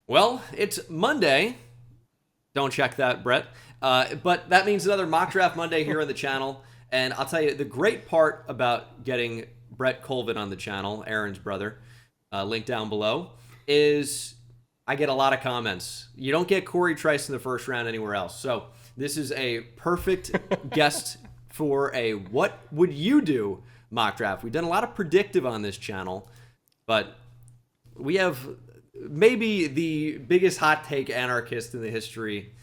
Well, it's Monday. Don't check that, Brett. But that means another Mock Draft Monday here on the channel. And I'll tell you, the great part about getting Brett Colvin on the channel, Aaron's brother, link down below, is I get a lot of comments. You don't get Corey Trice in the first round anywhere else. So this is a perfect guest for a what would you do mock draft. We've done a lot of predictive on this channel, but we have maybe the biggest hot take anarchist in the history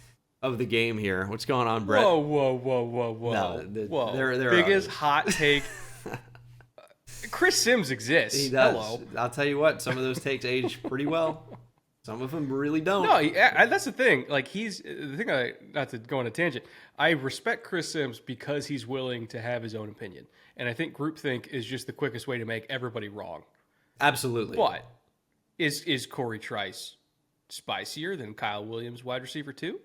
of the game here. What's going on, Brett? Whoa. No, Whoa. There Biggest are hot take. Chris Sims exists. He does. Hello. I'll tell you what, some of those takes age pretty well. Some of them really don't. No, that's the thing. Like not to go on a tangent. I respect Chris Sims because he's willing to have his own opinion, and I think groupthink is just the quickest way to make everybody wrong. Absolutely. But is Corey Trice spicier than Kyle Williams, wide receiver 2?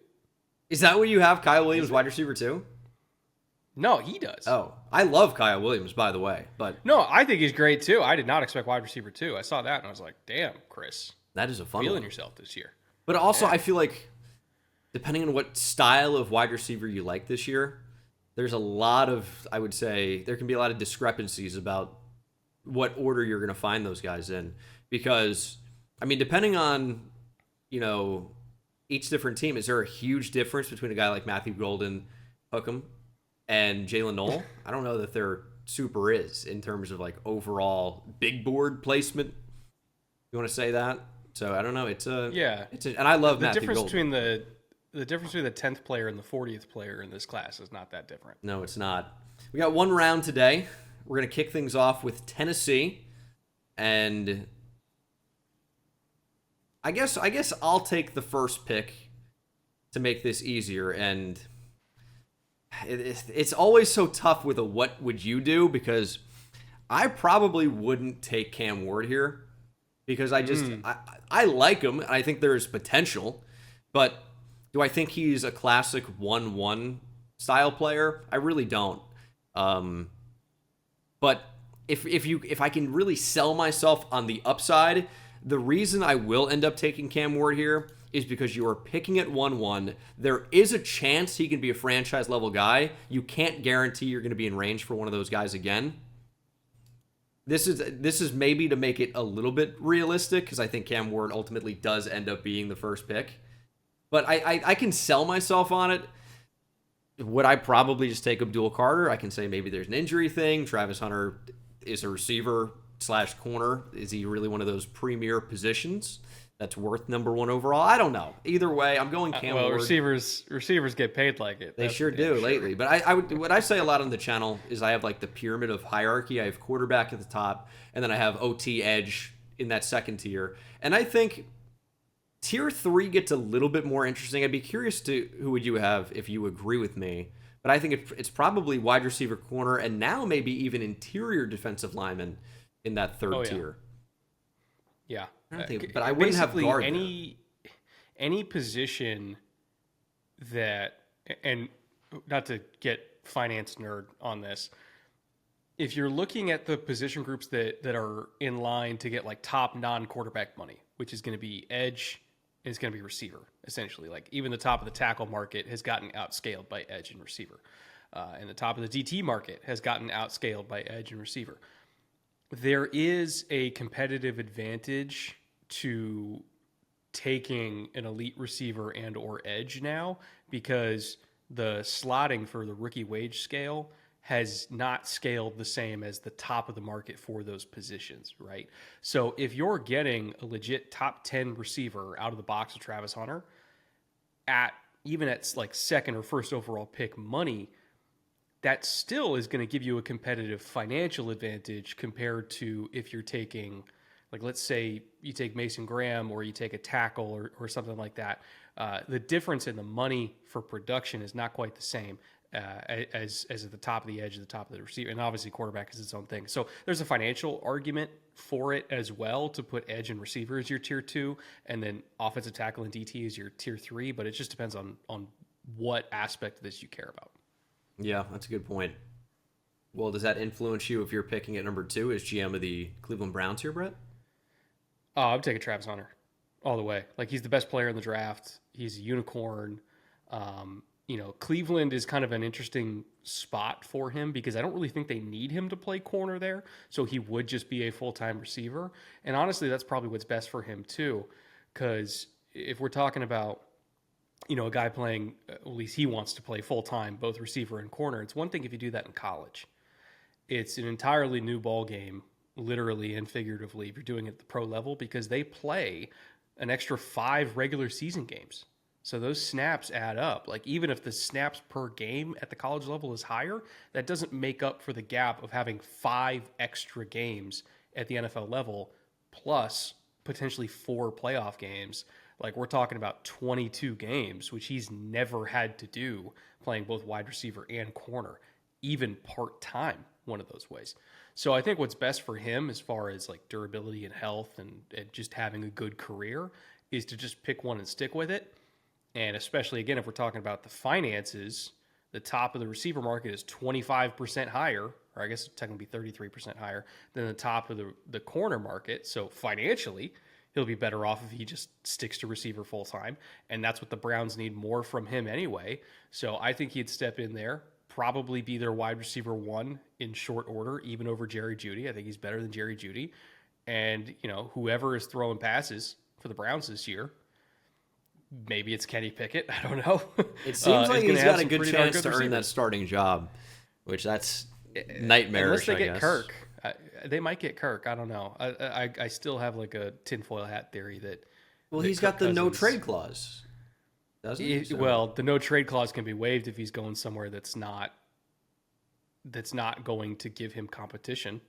Is that what you have, Kyle Williams, wide receiver 2? No, he does. Oh, I love Kyle Williams, by the way, but No, I think he's great too. I did not expect wide receiver 2. I saw that and I was like, damn, Chris, that is a fun feeling one. yourself this year. But also, Yeah. I feel like depending on what style of wide receiver you like this year, there's a lot of, I would say, there can be a lot of discrepancies about what order you're going to find those guys in. Because, I mean, depending on, each different team, is there a huge difference between a guy like Matthew Golden, Hookham, and Jalen Noel? I don't know that there super is in terms of like overall big board placement. You want to say that? So I don't know. And I love the Matthew difference Golden. between the difference between the 10th player and the 40th player in this class is not that different. No, it's not. We got one round today. We're going to kick things off with Tennessee. And I guess I'll take the first pick to make this easier. And it's always so tough with a what would you do, because I probably wouldn't take Cam Ward here because I like him. And I think there's potential. But do I think he's a classic 1-1 style player? I really don't. But if I can really sell myself on the upside, the reason I will end up taking Cam Ward here is because you are picking at 1-1. There is a chance he can be a franchise level guy. You can't guarantee you're going to be in range for one of those guys again. This is maybe to make it a little bit realistic, because I think Cam Ward ultimately does end up being the first pick. But I can sell myself on it. Would I probably just take Abdul Carter? I can say maybe there's an injury thing. Travis Hunter is a receiver / corner. Is he really one of those premier positions that's worth number 1 overall? I don't know. Either way, I'm going Cam Ward. Receivers get paid like it. They sure do lately. But what I say a lot on the channel is I have like the pyramid of hierarchy. I have quarterback at the top, and then I have OT edge in that second tier. And I think Tier 3 gets a little bit more interesting. I'd be curious to who would you have if you agree with me. But I think it's probably wide receiver, corner, and now maybe even interior defensive lineman in that third tier. Yeah. But I wouldn't have guard any position that, and not to get finance nerd on this, if you're looking at the position groups that are in line to get like top non-quarterback money, which is going to be edge, and it's going to be receiver, essentially. Like even the top of the tackle market has gotten outscaled by edge and receiver. And the top of the DT market has gotten outscaled by edge and receiver. There is a competitive advantage to taking an elite receiver and or edge now, because the slotting for the rookie wage scale has not scaled the same as the top of the market for those positions, right? So if you're getting a legit top 10 receiver out of the box of Travis Hunter even at like second or first overall pick money, that still is going to give you a competitive financial advantage compared to if you're taking, like, let's say you take Mason Graham or you take a tackle or something like that. The difference in the money for production is not quite the same as at the top of the edge, at the top of the receiver. And obviously quarterback is its own thing. So there's a financial argument for it as well, to put edge and receiver as your tier 2, and then offensive tackle and DT as your tier 3. But it just depends on what aspect of this you care about. Yeah, that's a good point. Well, does that influence you if you're picking at number 2 as GM of the Cleveland Browns here, Brett? Oh, I'm taking Travis Hunter. all the way. Like, he's the best player in the draft. He's a unicorn. Cleveland is kind of an interesting spot for him because I don't really think they need him to play corner there. So he would just be a full-time receiver. And honestly, that's probably what's best for him too. Because if we're talking about, a guy playing, at least he wants to play full-time, both receiver and corner. It's one thing if you do that in college. It's an entirely new ball game, literally and figuratively, if you're doing it at the pro level, because they play an extra 5 regular season games. So those snaps add up. Like, even if the snaps per game at the college level is higher, that doesn't make up for the gap of having 5 extra games at the NFL level, plus potentially 4 playoff games. Like, we're talking about 22 games, which he's never had to do playing both wide receiver and corner, even part-time one of those ways. So I think what's best for him as far as like durability and health and just having a good career is to just pick one and stick with it. And especially, again, if we're talking about the finances, the top of the receiver market is 25% higher, or I guess it's technically 33% higher than the top of the corner market. So financially, he'll be better off if he just sticks to receiver full time. And that's what the Browns need more from him anyway. So I think he'd step in there, probably be their wide receiver 1 in short order, even over Jerry Jeudy. I think he's better than Jerry Jeudy. And, whoever is throwing passes for the Browns this year, maybe it's Kenny Pickett. I don't know. It seems like he's got a good chance to earn that starting job, which that's nightmarish. Unless they I get guess. Kirk. They might get Kirk. I don't know. I still have like a tinfoil hat theory that. Well, he's got the no trade clause, doesn't he? So. Well, the no trade clause can be waived if he's going somewhere that's not going to give him competition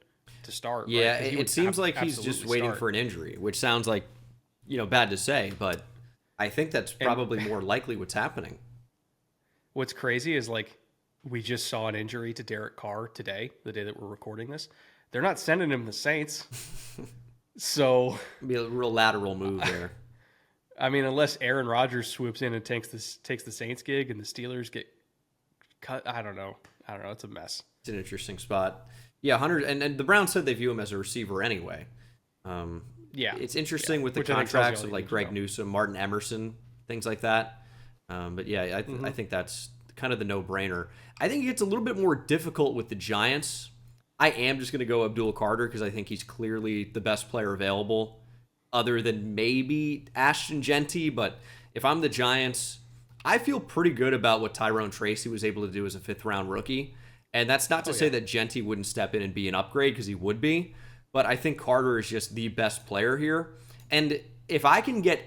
to start. Yeah, right? it seems like he's just waiting for an injury, which sounds like, bad to say, but I think that's probably more likely what's happening. What's crazy is, like, we just saw an injury to Derek Carr today, the day that we're recording this. They're not sending him the Saints. So it'd be a real lateral move there. I mean, unless Aaron Rodgers swoops in and takes the Saints gig and the Steelers get cut, I don't know. It's a mess. It's an interesting spot. Yeah, Hunter, and the Browns said they view him as a receiver anyway. Yeah, it's interesting with the contracts of like Greg Newsome, Martin Emerson, things like that. But yeah, I think that's kind of the no-brainer. I think it gets a little bit more difficult with the Giants. I am just going to go Abdul Carter because I think he's clearly the best player available, other than maybe Ashton Genty. But if I'm the Giants, I feel pretty good about what Tyrone Tracy was able to do as a 5th-round rookie. And that's not to say that Genty wouldn't step in and be an upgrade, because he would be. But I think Carter is just the best player here. And if I can get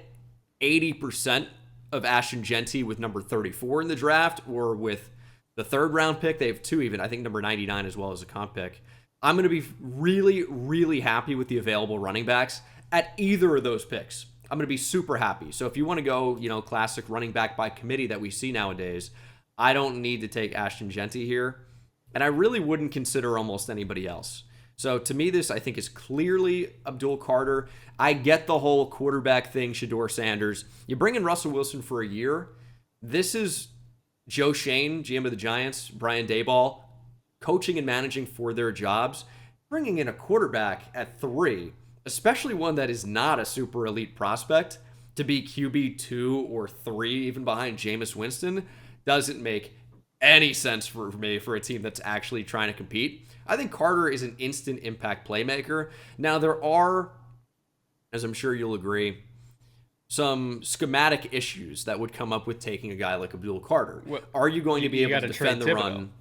80% of Ashton Genty with number 34 in the draft, or with the 3rd-round pick, they have 2 even, I think number 99 as well as a comp pick, I'm going to be really, really happy with the available running backs at either of those picks. I'm going to be super happy. So if you want to go, classic running back by committee that we see nowadays, I don't need to take Ashton Genty here. And I really wouldn't consider almost anybody else. So to me, this, I think, is clearly Abdul Carter. I get the whole quarterback thing, Shedeur Sanders. You bring in Russell Wilson for a year. This is Joe Shane, GM of the Giants, Brian Daboll, coaching and managing for their jobs. Bringing in a quarterback at 3, especially one that is not a super elite prospect, to be QB 2 or 3, even behind Jameis Winston, doesn't make any sense for me for a team that's actually trying to compete. I think Carter is an instant impact playmaker. Now, there are, as I'm sure you'll agree, some schematic issues that would come up with taking a guy like Abdul Carter. Are you going to be able to defend the run?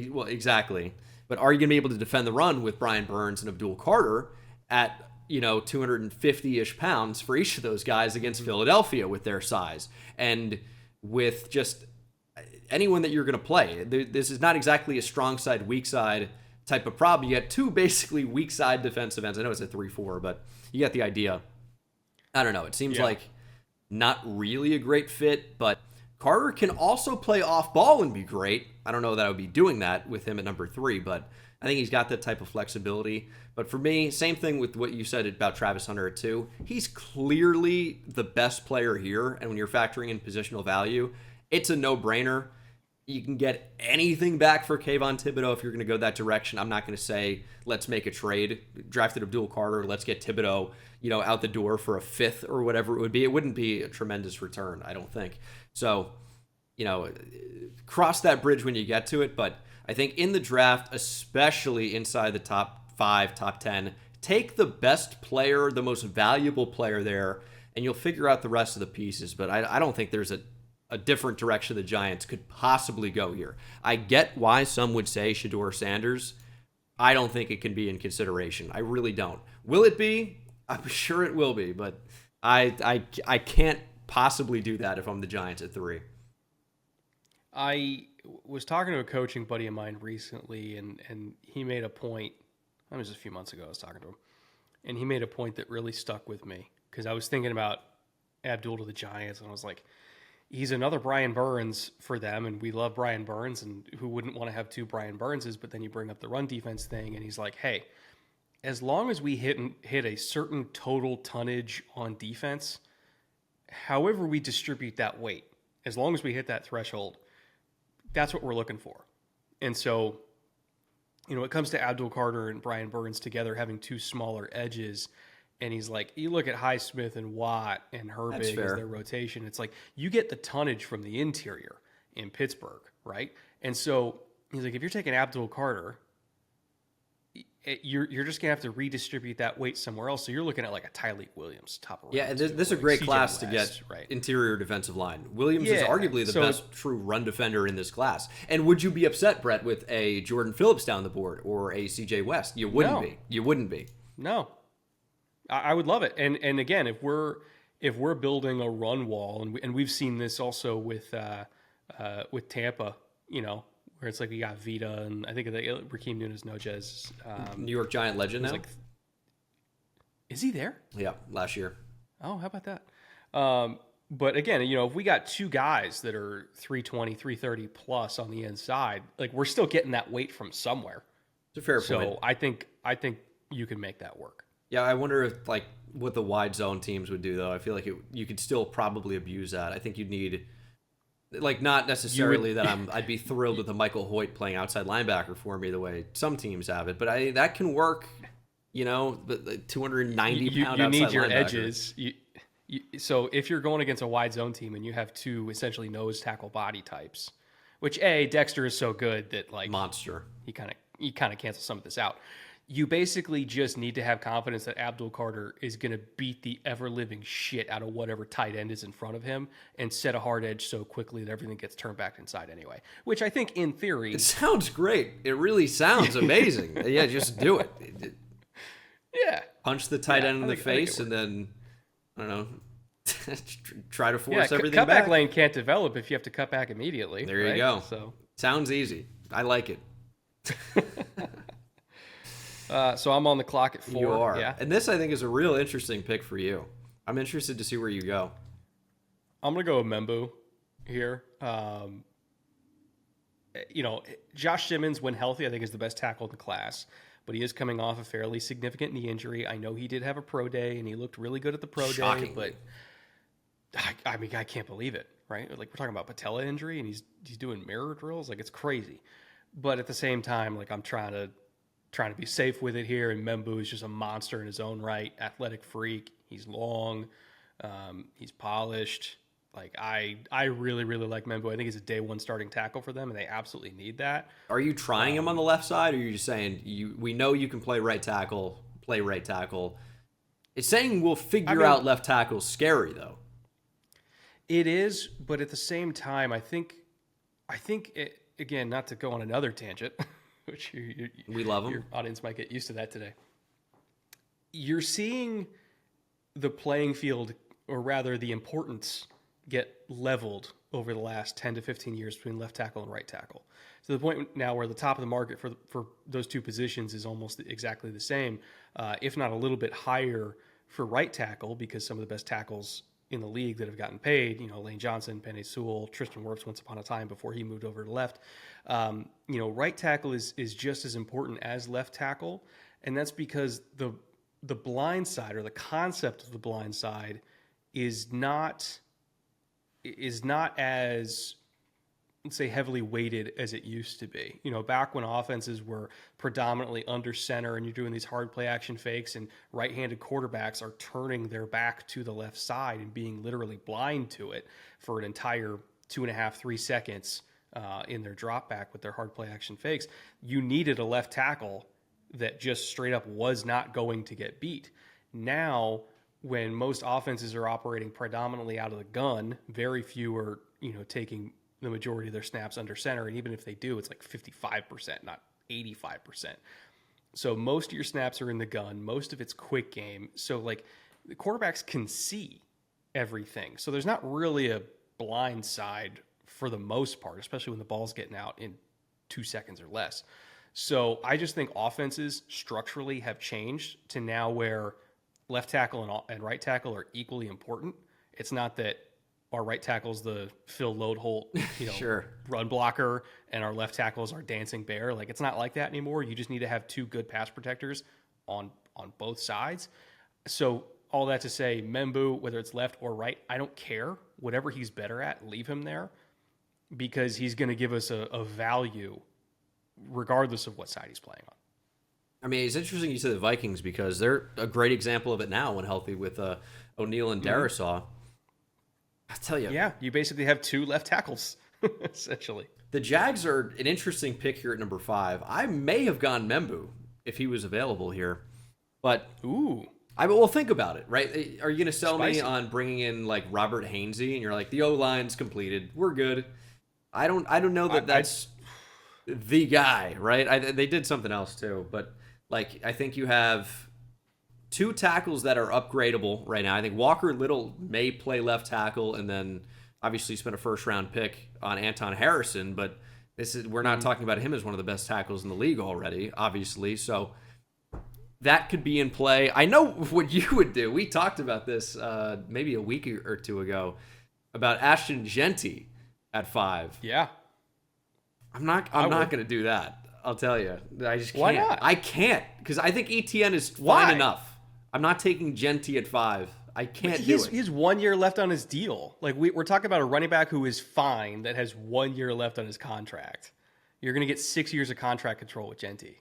Well, exactly. But are you going to be able to defend the run with Brian Burns and Abdul Carter at 250-ish pounds for each of those guys against Philadelphia with their size, and with just anyone that you're going to play? This is not exactly a strong side, weak side type of problem. You got 2 basically weak side defensive ends. I know it's a 3-4, but you get the idea. I don't know. It seems like not really a great fit, but Carter can also play off ball and be great. I don't know that I would be doing that with him at number 3, but I think he's got that type of flexibility. But for me, same thing with what you said about Travis Hunter at 2. He's clearly the best player here, and when you're factoring in positional value, it's a no-brainer. You can get anything back for Kayvon Thibodeau if you're going to go that direction. I'm not going to say, let's make a trade. Drafted Abdul Carter, let's get Thibodeau, out the door for a fifth or whatever it would be. It wouldn't be a tremendous return, I don't think. So, cross that bridge when you get to it. But I think in the draft, especially inside the top 5, top 10, take the best player, the most valuable player there, and you'll figure out the rest of the pieces. But I don't think there's a different direction the Giants could possibly go here. I get why some would say Shedeur Sanders. I don't think it can be in consideration. I really don't. Will it be? I'm sure it will be, but I can't possibly do that if I'm the Giants at 3. I was talking to a coaching buddy of mine recently, and he made a point. That was just a few months ago I was talking to him, and he made a point that really stuck with me because I was thinking about Abdul to the Giants, and I was like, he's another Brian Burns for them, and we love Brian Burns, and who wouldn't want to have 2 Brian Burnses? But then you bring up the run defense thing, and he's like, hey, as long as we hit a certain total tonnage on defense, however we distribute that weight, as long as we hit that threshold, that's what we're looking for. And so, it comes to Abdul Carter and Brian Burns together having 2 smaller edges. And he's like, you look at Highsmith and Watt and Herbig as their rotation. It's like you get the tonnage from the interior in Pittsburgh, right? And so he's like, if you're taking Abdul Carter, you're just gonna have to redistribute that weight somewhere else. So you're looking at like a Tyreek Williams top of yeah, and this is a great class to get interior defensive line. Williams is arguably the best true run defender in this class. And would you be upset, Brett, with a Jordan Phillips down the board or a CJ West? You wouldn't be. You wouldn't be. No. I would love it. And again, if we're building a run wall, and we've seen this also with Tampa, where it's like we got Vita and I think Raheem Nunez-Nojez, New York Giant legend now. Is he there? Yeah, last year. Oh, how about that? But again, if we got 2 guys that are 320, 330 plus on the inside, like we're still getting that weight from somewhere. It's a fair point. So I think you can make that work. Yeah, I wonder if what the wide zone teams would do though. I feel like you could still probably abuse that. I think you'd need not necessarily I'd be thrilled with a Michael Hoyt playing outside linebacker for me the way some teams have it, but that can work. But 290 pound. You need outside your linebacker. Edges. So if you're going against a wide zone team and you have 2 essentially nose tackle body types, which Dexter is so good that monster, he kind of cancels some of this out. You basically just need to have confidence that Abdul Carter is going to beat the ever-living shit out of whatever tight end is in front of him and set a hard edge so quickly that everything gets turned back inside anyway. Which I think, in theory... It sounds great. It really sounds amazing. Yeah, just do it. Yeah. Punch the tight end in the face and then, I don't know, try to force everything back. Cutback lane can't develop if you have to cut back immediately. There you go. So sounds easy. I like it. So I'm on the clock at 4. You are. Yeah. And this, I think, is a real interesting pick for you. I'm interested to see where you go. I'm going to go with Membu here. Josh Simmons, when healthy, I think is the best tackle in the class. But he is coming off a fairly significant knee injury. I know he did have a pro day, and he looked really good at the pro day. But, I can't believe it, right? Like, we're talking about patella injury, and he's doing mirror drills. Like, it's crazy. But at the same time, I'm trying to be safe with it here, and Membu is just a monster in his own right, athletic freak. He's long, he's polished. I really, really like Membu. I think he's a day 1 starting tackle for them, and they absolutely need that. Are you trying him on the left side, or are you just saying we know you can play right tackle, play right tackle? It's saying we'll figure out left tackle scary though. It is, but at the same time, I think it, again, not to go on another tangent. Which we love them. Your audience might get used to that today. You're seeing the playing field, or rather the importance, get leveled over the last 10 to 15 years between left tackle and right tackle. To the point now where the top of the market for those 2 positions is almost exactly the same, if not a little bit higher for right tackle, because some of the best tackles in the league that have gotten paid, Lane Johnson, Penei Sewell, Tristan Wirfs once upon a time before he moved over to left. Right tackle is just as important as left tackle, and that's because the blind side, or the concept of the blind side, is not as let's say, heavily weighted as it used to be. You know, back when offenses were predominantly under center and you're doing these hard play action fakes and right-handed quarterbacks are turning their back to the left side and being literally blind to it for an entire 2.5, 3 seconds in their drop back with their hard play action fakes, you needed a left tackle that just straight up was not going to get beat. Now, when most offenses are operating predominantly out of the gun, very few are, you know, taking the majority of their snaps under center. And even if they do, it's like 55%, not 85%. So most of your snaps are in the gun. Most of it's quick game. So like the quarterbacks can see everything. So there's not really a blind side for the most part, especially when the ball's getting out in 2 seconds or less. So I just think offenses structurally have changed to now where left tackle and right tackle are equally important. It's not that our right tackle's the Phil Loadholt, you know, Sure. run blocker, and our left tackle's our dancing bear. Like, it's not like that anymore. You just need to have 2 good pass protectors on both sides. So all that to say, Membu, whether it's left or right, I don't care. Whatever he's better at, leave him there, because he's going to give us a value regardless of what side he's playing on. I mean, it's interesting you said the Vikings because they're a great example of it now when healthy with O'Neal and Darisaw. I'll tell you. Yeah, you basically have 2 left tackles, essentially. The Jags are an interesting pick here at number 5. I may have gone Membu if he was available here. But, well, think about it, right? Are you going to sell me on bringing in, like, Robert Hainsey? And you're like, the O-line's completed. We're good. I don't know that that's the guy, right? They did something else, too. But, like, I think you have 2 tackles that are upgradable right now. I think Walker Little may play left tackle, and then obviously spent a first-round pick on Anton Harrison, but we're not talking about him as one of the best tackles in the league already, obviously. So that could be in play. I know what you would do. We talked about this maybe a week or 2 ago about Ashton Genty at 5. Yeah. I'm not going to do that. I'll tell you. I just can't. Why not? I can't, because I think ETN is fine enough. I'm not taking Genty at 5. I can't do it. He has 1 year left on his deal. Like, we're talking about a running back who is fine that has 1 year left on his contract. You're going to get 6 years of contract control with Genty,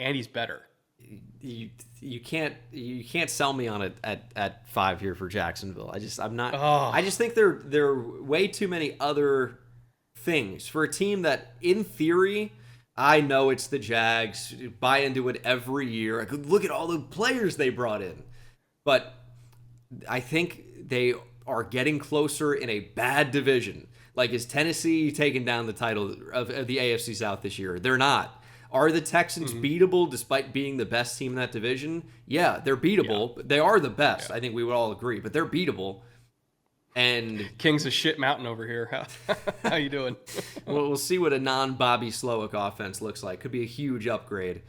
and he's better. You can't sell me on it at 5 here for Jacksonville. I'm not. Oh. I just think there are way too many other things for a team that, in theory, I know it's the Jags, buy into it every year. I could look at all the players they brought in, but I think they are getting closer in a bad division. Like, is Tennessee taking down the title of the AFC South this year? They're not. Are the Texans beatable despite being the best team in that division? Yeah, they're beatable. Yeah. They are the best. Yeah. I think we would all agree, but they're beatable. And King's a shit mountain over here. How you doing? Well, we'll see what a non-Bobby Slowick offense looks like. Could be a huge upgrade.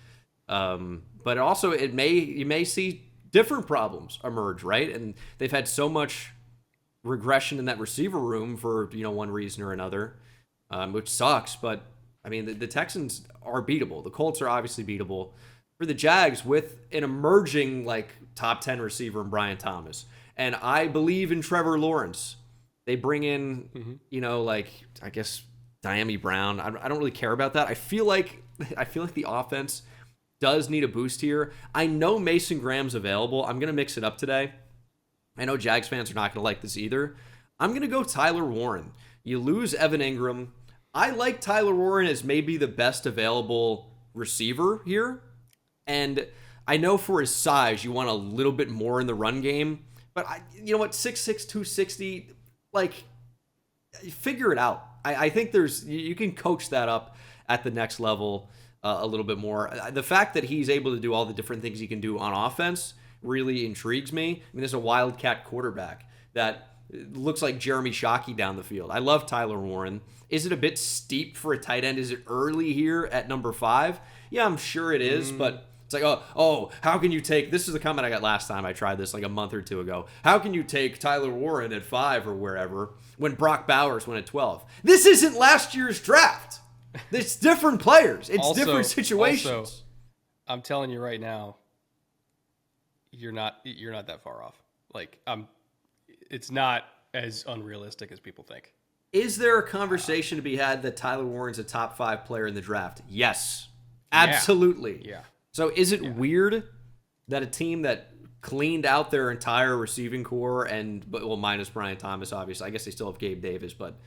But also, you may see different problems emerge, right? And they've had so much regression in that receiver room for one reason or another, which sucks. But I mean, the Texans are beatable. The Colts are obviously beatable. For the Jags, with an emerging like top 10 receiver in Brian Thomas. And I believe in Trevor Lawrence. They bring in, I guess Diami Brown. I don't really care about that. I feel like the offense does need a boost here. I know Mason Graham's available. I'm gonna mix it up today. I know Jags fans are not gonna like this either. I'm gonna go Tyler Warren. You lose Evan Ingram. I like Tyler Warren as maybe the best available receiver here. And I know for his size, you want a little bit more in the run game. But you know what? 6'6", 260, like, figure it out. I think you can coach that up at the next level a little bit more. The fact that he's able to do all the different things he can do on offense really intrigues me. I mean, there's a wildcat quarterback that looks like Jeremy Shockey down the field. I love Tyler Warren. Is it a bit steep for a tight end? Is it early here at number 5? Yeah, I'm sure it is, but it's like, oh, how can you take... This is a comment I got last time I tried this like a month or 2 ago. How can you take Tyler Warren at 5 or wherever when Brock Bowers went at 12? This isn't last year's draft. It's different players. It's different situations. Also, I'm telling you right now, you're not that far off. Like, it's not as unrealistic as people think. Is there a conversation to be had that Tyler Warren's a top 5 player in the draft? Yes. Absolutely. Yeah. So is it weird that a team that cleaned out their entire receiving core minus Brian Thomas, obviously. I guess they still have Gabe Davis, but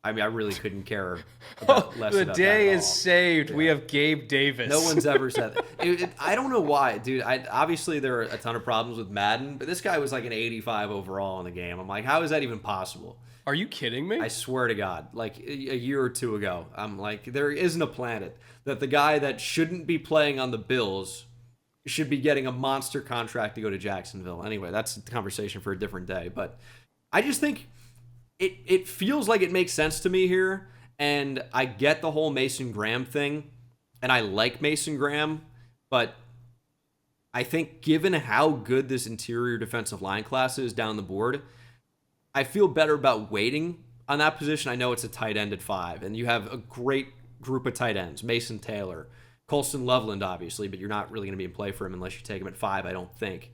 I mean, I really couldn't care about less the about day that at is all. saved. We have Gabe Davis. No one's ever said that. I don't know why, dude. Obviously, there are a ton of problems with Madden, but this guy was like an 85 overall in the game. I'm like, how is that even possible? Are you kidding me? I swear to God, like a year or two ago, I'm like, there isn't a planet that the guy that shouldn't be playing on the Bills should be getting a monster contract to go to Jacksonville. Anyway, that's a conversation for a different day. But I just think it feels like it makes sense to me here. And I get the whole Mason Graham thing. And I like Mason Graham. But I think given how good this interior defensive line class is down the board, I feel better about waiting on that position. I know it's a tight end at 5. And you have a great group of tight ends. Mason Taylor, Colston Loveland, obviously, but you're not really going to be in play for him unless you take him at 5, I don't think.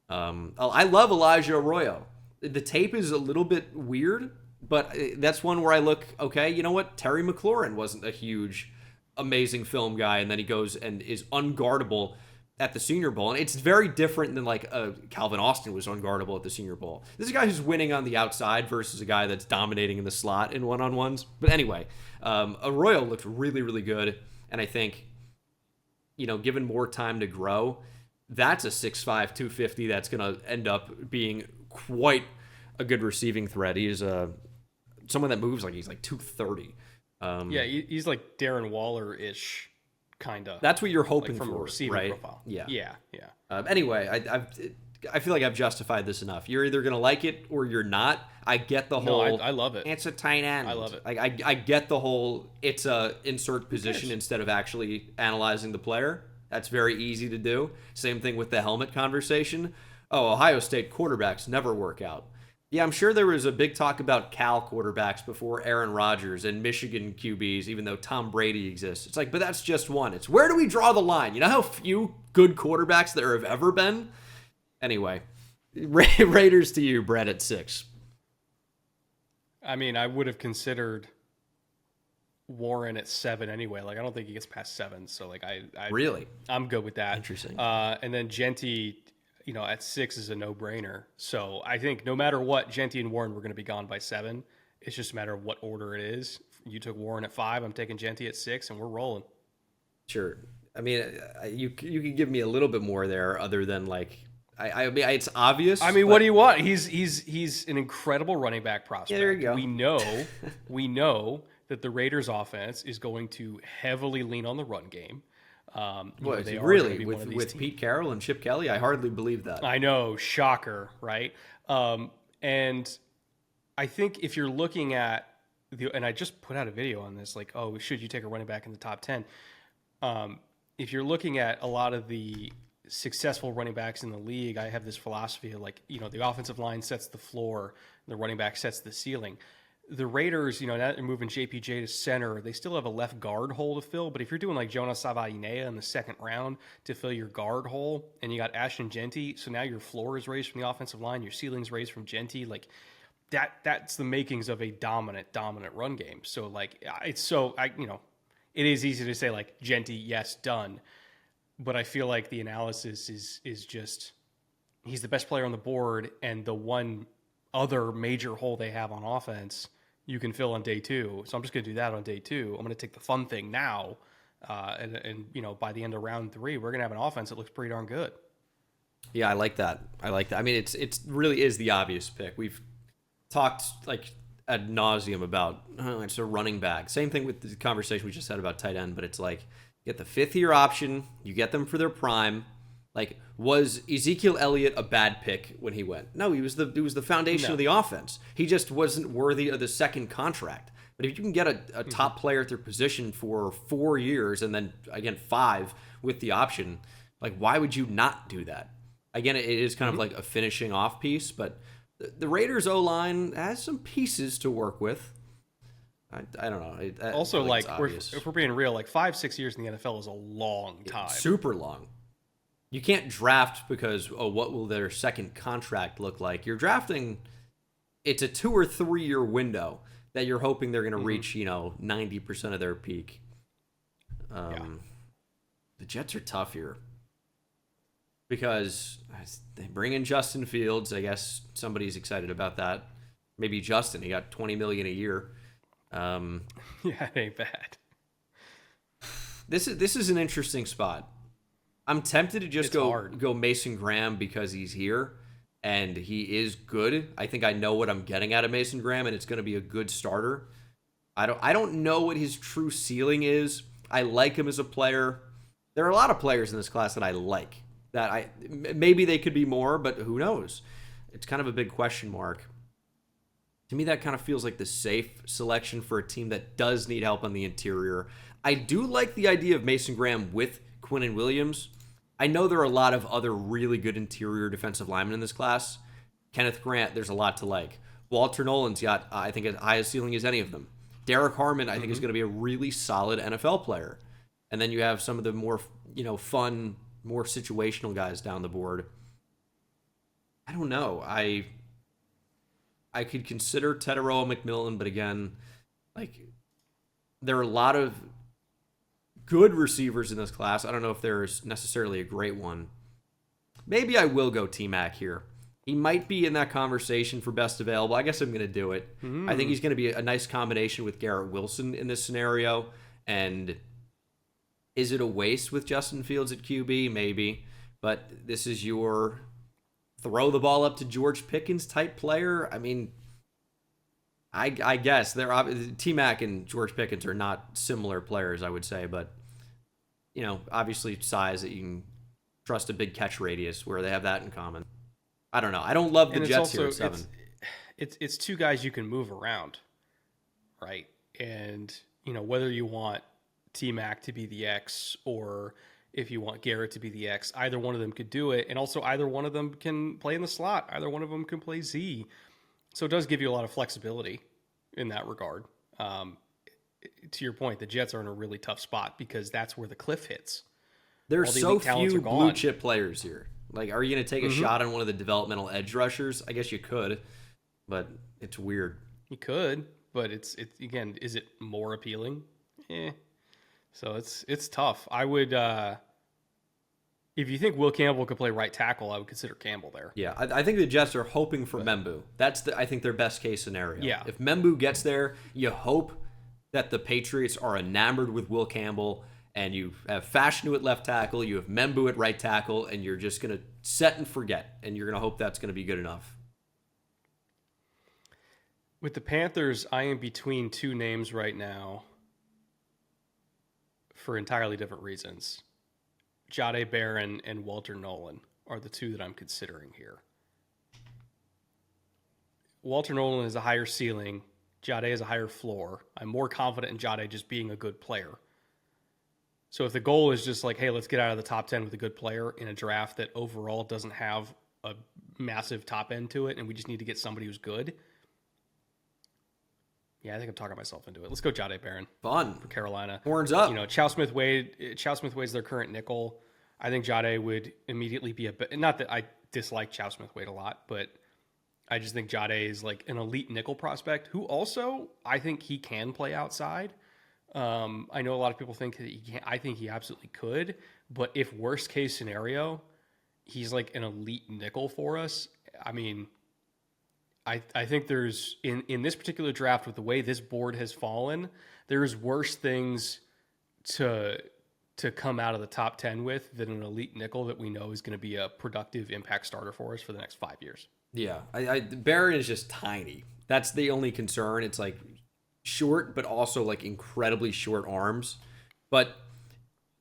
I love Elijah Arroyo. The tape is a little bit weird, but that's one where I look, okay, you know what? Terry McLaurin wasn't a huge, amazing film guy, and then he goes and is unguardable at the Senior Bowl. And it's very different than like Calvin Austin was unguardable at the Senior Bowl. This is a guy who's winning on the outside versus a guy that's dominating in the slot in one-on-ones. But anyway, Arroyo looked really, really good, and I think, given more time to grow, that's a 6'5", 250 that's going to end up being quite a good receiving threat. He's someone that moves like he's like 230. He's like Darren Waller-ish, kind of. That's what you're hoping from for, a receiving right? profile. Yeah. Anyway, I feel like I've justified this enough. You're either going to like it or you're not. I get the whole... No, I love it. It's a tight end. I love it. I get the whole, it's a insert position instead of actually analyzing the player. That's very easy to do. Same thing with the helmet conversation. Oh, Ohio State quarterbacks never work out. Yeah, I'm sure there was a big talk about Cal quarterbacks before Aaron Rodgers and Michigan QBs, even though Tom Brady exists. It's like, but that's just one. It's where do we draw the line? You know how few good quarterbacks there have ever been? Anyway, Raiders to you, Brett, at 6. I mean, I would have considered Warren at 7 anyway. Like, I don't think he gets past 7. So, like, Really? I'm good with that. Interesting. And then Genty, at 6 is a no-brainer. So I think no matter what, Genty and Warren were going to be gone by 7. It's just a matter of what order it is. You took Warren at 5. I'm taking Genty at 6, and we're rolling. Sure. I mean, you could give me a little bit more there, other than like, I mean, it's obvious. I mean, what do you want? He's an incredible running back prospect. Yeah, there you go. We know that the Raiders' offense is going to heavily lean on the run game. They really with Pete Carroll and Chip Kelly? I hardly believe that. I know, shocker, right? And I think if you're looking at and I just put out a video on this, like, oh, should you take a running back in the top 10? If you're looking at a lot of the successful running backs in the league, I have this philosophy of like, the offensive line sets the floor, the running back sets the ceiling. The Raiders, now they're moving JPJ to center. They still have a left guard hole to fill, but if you're doing like Jonas Savaiinea in the second round to fill your guard hole, and you got Ashton Genty, so now your floor is raised from the offensive line, your ceiling's raised from Genty, like that's the makings of a dominant run game. So like it is easy to say like Genty, yes, done. But I feel like the analysis is just he's the best player on the board, and the one other major hole they have on offense you can fill on day 2. So I'm just going to do that on day 2. I'm going to take the fun thing now, and by the end of round 3, we're going to have an offense that looks pretty darn good. Yeah, I like that. I mean, it's really is the obvious pick. We've talked like ad nauseum about it's a running back. Same thing with the conversation we just had about tight end, but it's like you get the 5th-year option, you get them for their prime. Like, was Ezekiel Elliott a bad pick when he went? No, he was the foundation of the offense. He just wasn't worthy of the second contract. But if you can get a top player at their position for 4 years and then, again, 5 with the option, like, why would you not do that? Again, it is kind of like a finishing off piece, but the Raiders O-line has some pieces to work with. I don't know. Also, like, if we're being real, like 5-6 years in the NFL is a long time. Super long. You can't draft because, what will their second contract look like? You're drafting, it's a 2 or 3 year window that you're hoping they're going to reach, 90% of their peak. The Jets are tough here because they bring in Justin Fields. I guess somebody's excited about that. Maybe Justin. He got $20 million a year. Yeah, it ain't bad. This is an interesting spot. I'm tempted to just go Mason Graham because he's here and he is good. I think I know what I'm getting out of Mason Graham, and it's going to be a good starter. I don't know what his true ceiling is. I like him as a player. There are a lot of players in this class that I like. Maybe they could be more, but who knows? It's kind of a big question mark. To me, that kind of feels like the safe selection for a team that does need help on the interior. I do like the idea of Mason Graham with Quinnen Williams. I know there are a lot of other really good interior defensive linemen in this class. Kenneth Grant, there's a lot to like. Walter Nolan's got, I think, as high a ceiling as any of them. Derek Harmon, I think, is going to be a really solid NFL player. And then you have some of the more, fun, more situational guys down the board. I don't know. I could consider Teteroa McMillan, but again, there are a lot of good receivers in this class. I don't know if there's necessarily a great one. Maybe I will go T-Mac here. He might be in that conversation for best available. I guess I'm going to do it. I think he's going to be a nice combination with Garrett Wilson in this scenario. And is it a waste with Justin Fields at QB? Maybe. But this is your throw the ball up to George Pickens type player. I mean, I guess T-Mac and George Pickens are not similar players, I would say, but obviously size that you can trust a big catch radius where they have that in common. I don't know. I don't love the Jets here at 7. It's two guys you can move around, right? And whether you want T-Mac to be the X or if you want Garrett to be the X, either one of them could do it, and also either one of them can play in the slot. Either one of them can play Z. So it does give you a lot of flexibility in that regard. To your point, the Jets are in a really tough spot because that's where the cliff hits. There's so few blue chip players here. Are you going to take a shot on one of the developmental edge rushers? I guess you could, but it's weird. You could, but it's again, is it more appealing? So it's tough. I would, if you think Will Campbell could play right tackle, I would consider Campbell there. Yeah, I think the Jets are hoping for Membu. That's I think their best case scenario. Yeah. If Membu gets there, you hope that the Patriots are enamored with Will Campbell, and you have Fashanu at left tackle, you have Membu at right tackle, and you're just going to set and forget, and you're going to hope that's going to be good enough. With the Panthers, I am between two names right now for entirely different reasons. Jahdae Barron and Walter Nolan are the two that I'm considering here. Walter Nolan has a higher ceiling. Jahdae has a higher floor. I'm more confident in Jahdae just being a good player. So if the goal is just hey, let's get out of the top 10 with a good player in a draft that overall doesn't have a massive top end to it, and we just need to get somebody who's good. Yeah, I think I'm talking myself into it. Let's go Jahdae Barron. Fun. For Carolina. Horns up. Chow Smith-Wade's their current nickel. I think Jahdae would immediately be not that I dislike Chow Smith-Wade a lot, but I just think Jahdae is an elite nickel prospect who also, I think he can play outside. I know a lot of people think that he can't. I think he absolutely could, but if worst case scenario, he's an elite nickel for us. I mean, I think there's in this particular draft with the way this board has fallen, there's worse things to come out of the top 10 with than an elite nickel that we know is going to be a productive impact starter for us for the next 5 years. Yeah, Barron is just tiny. That's the only concern. It's short, but also incredibly short arms. But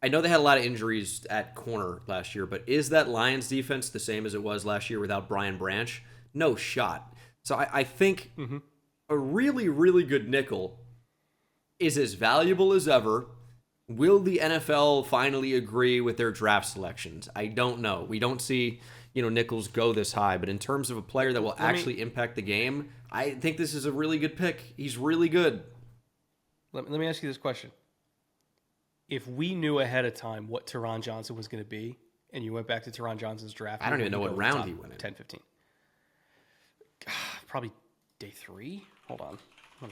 I know they had a lot of injuries at corner last year, but is that Lions defense the same as it was last year without Brian Branch? No shot. So I think a really, really good nickel is as valuable as ever. Will the NFL finally agree with their draft selections? I don't know. We don't see nickels go this high, but in terms of a player that will actually impact the game, I think this is a really good pick. He's really good. Let me ask you this question. If we knew ahead of time what Teron Johnson was going to be, and you went back to Teron Johnson's draft, I don't even know what round he went in. 10, 15. Probably day 3. Hold on, I'm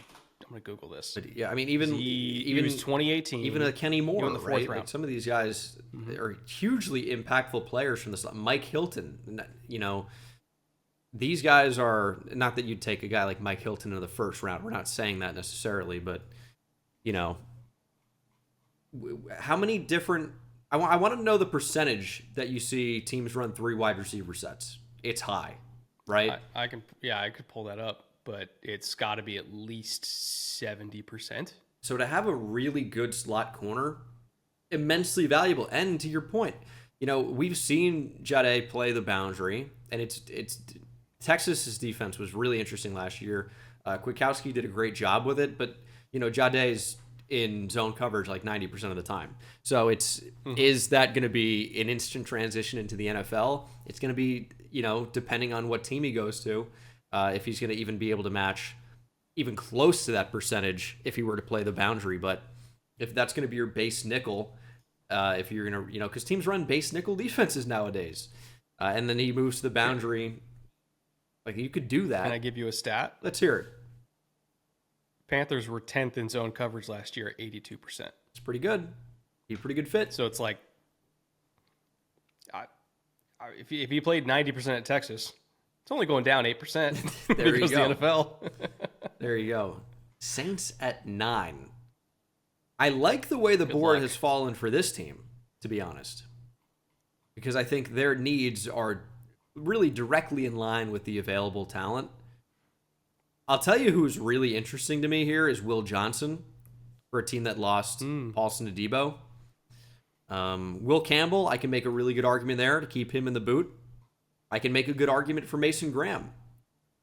gonna Google this. But yeah, I mean, even He was 2018. even a Kenny Moore, in the 4th right? round. Like some of these guys are hugely impactful players from this. Mike Hilton, you know, these guys are not that you'd take a guy like Mike Hilton in the 1st round. We're not saying that necessarily, but you know, how many different? I want to know the percentage that you see teams run 3 wide receiver sets. It's high, right? I could pull that up, but it's got to be at least 70%. So to have a really good slot corner, immensely valuable. And to your point, you know, we've seen Jade play the boundary, and it's Texas's defense was really interesting last year. Kwiatkowski did a great job with it, but you know, Jade's in zone coverage like 90% of the time. So is that going to be an instant transition into the NFL? It's going to be, you know, depending on what team he goes to, if he's going to even be able to match even close to that percentage if he were to play the boundary. But if that's going to be your base nickel, if you're going to, you know, because teams run base nickel defenses nowadays, and then he moves to the boundary, like you could do that. Can I give you a stat? Let's hear it. Panthers were 10th in zone coverage last year at 82%. It's pretty good. Be a pretty good fit. So it's like, if he played 90% at Texas, it's only going down 8%. There you go. The NFL. There you go. Saints at 9. I like the way the board has fallen for this team, to be honest, because I think their needs are really directly in line with the available talent. I'll tell you who's really interesting to me here is Will Johnson for a team that lost Paulson Adebo. Will Campbell, I can make a really good argument there to keep him in the boot. I can make a good argument for Mason Graham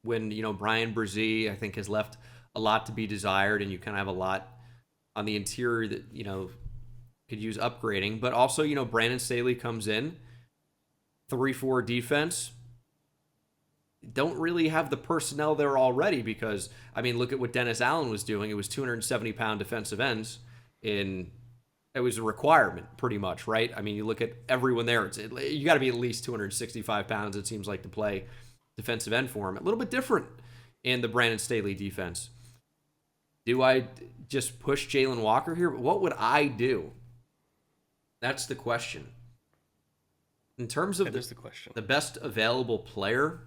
when, you know, Brian Brzee, I think, has left a lot to be desired, and you kind of have a lot on the interior that, you know, could use upgrading. But also, you know, Brandon Staley comes in, 3-4 defense. Don't really have the personnel there already because, I mean, look at what Dennis Allen was doing. It was 270-pound defensive ends. It was a requirement, pretty much, right? I mean, you look at everyone there. You got to be at least 265 pounds, it seems like, to play defensive end for him. A little bit different in the Brandon Staley defense. Do I just push Jalen Walker here? What would I do? That's the question. In terms of the best available player,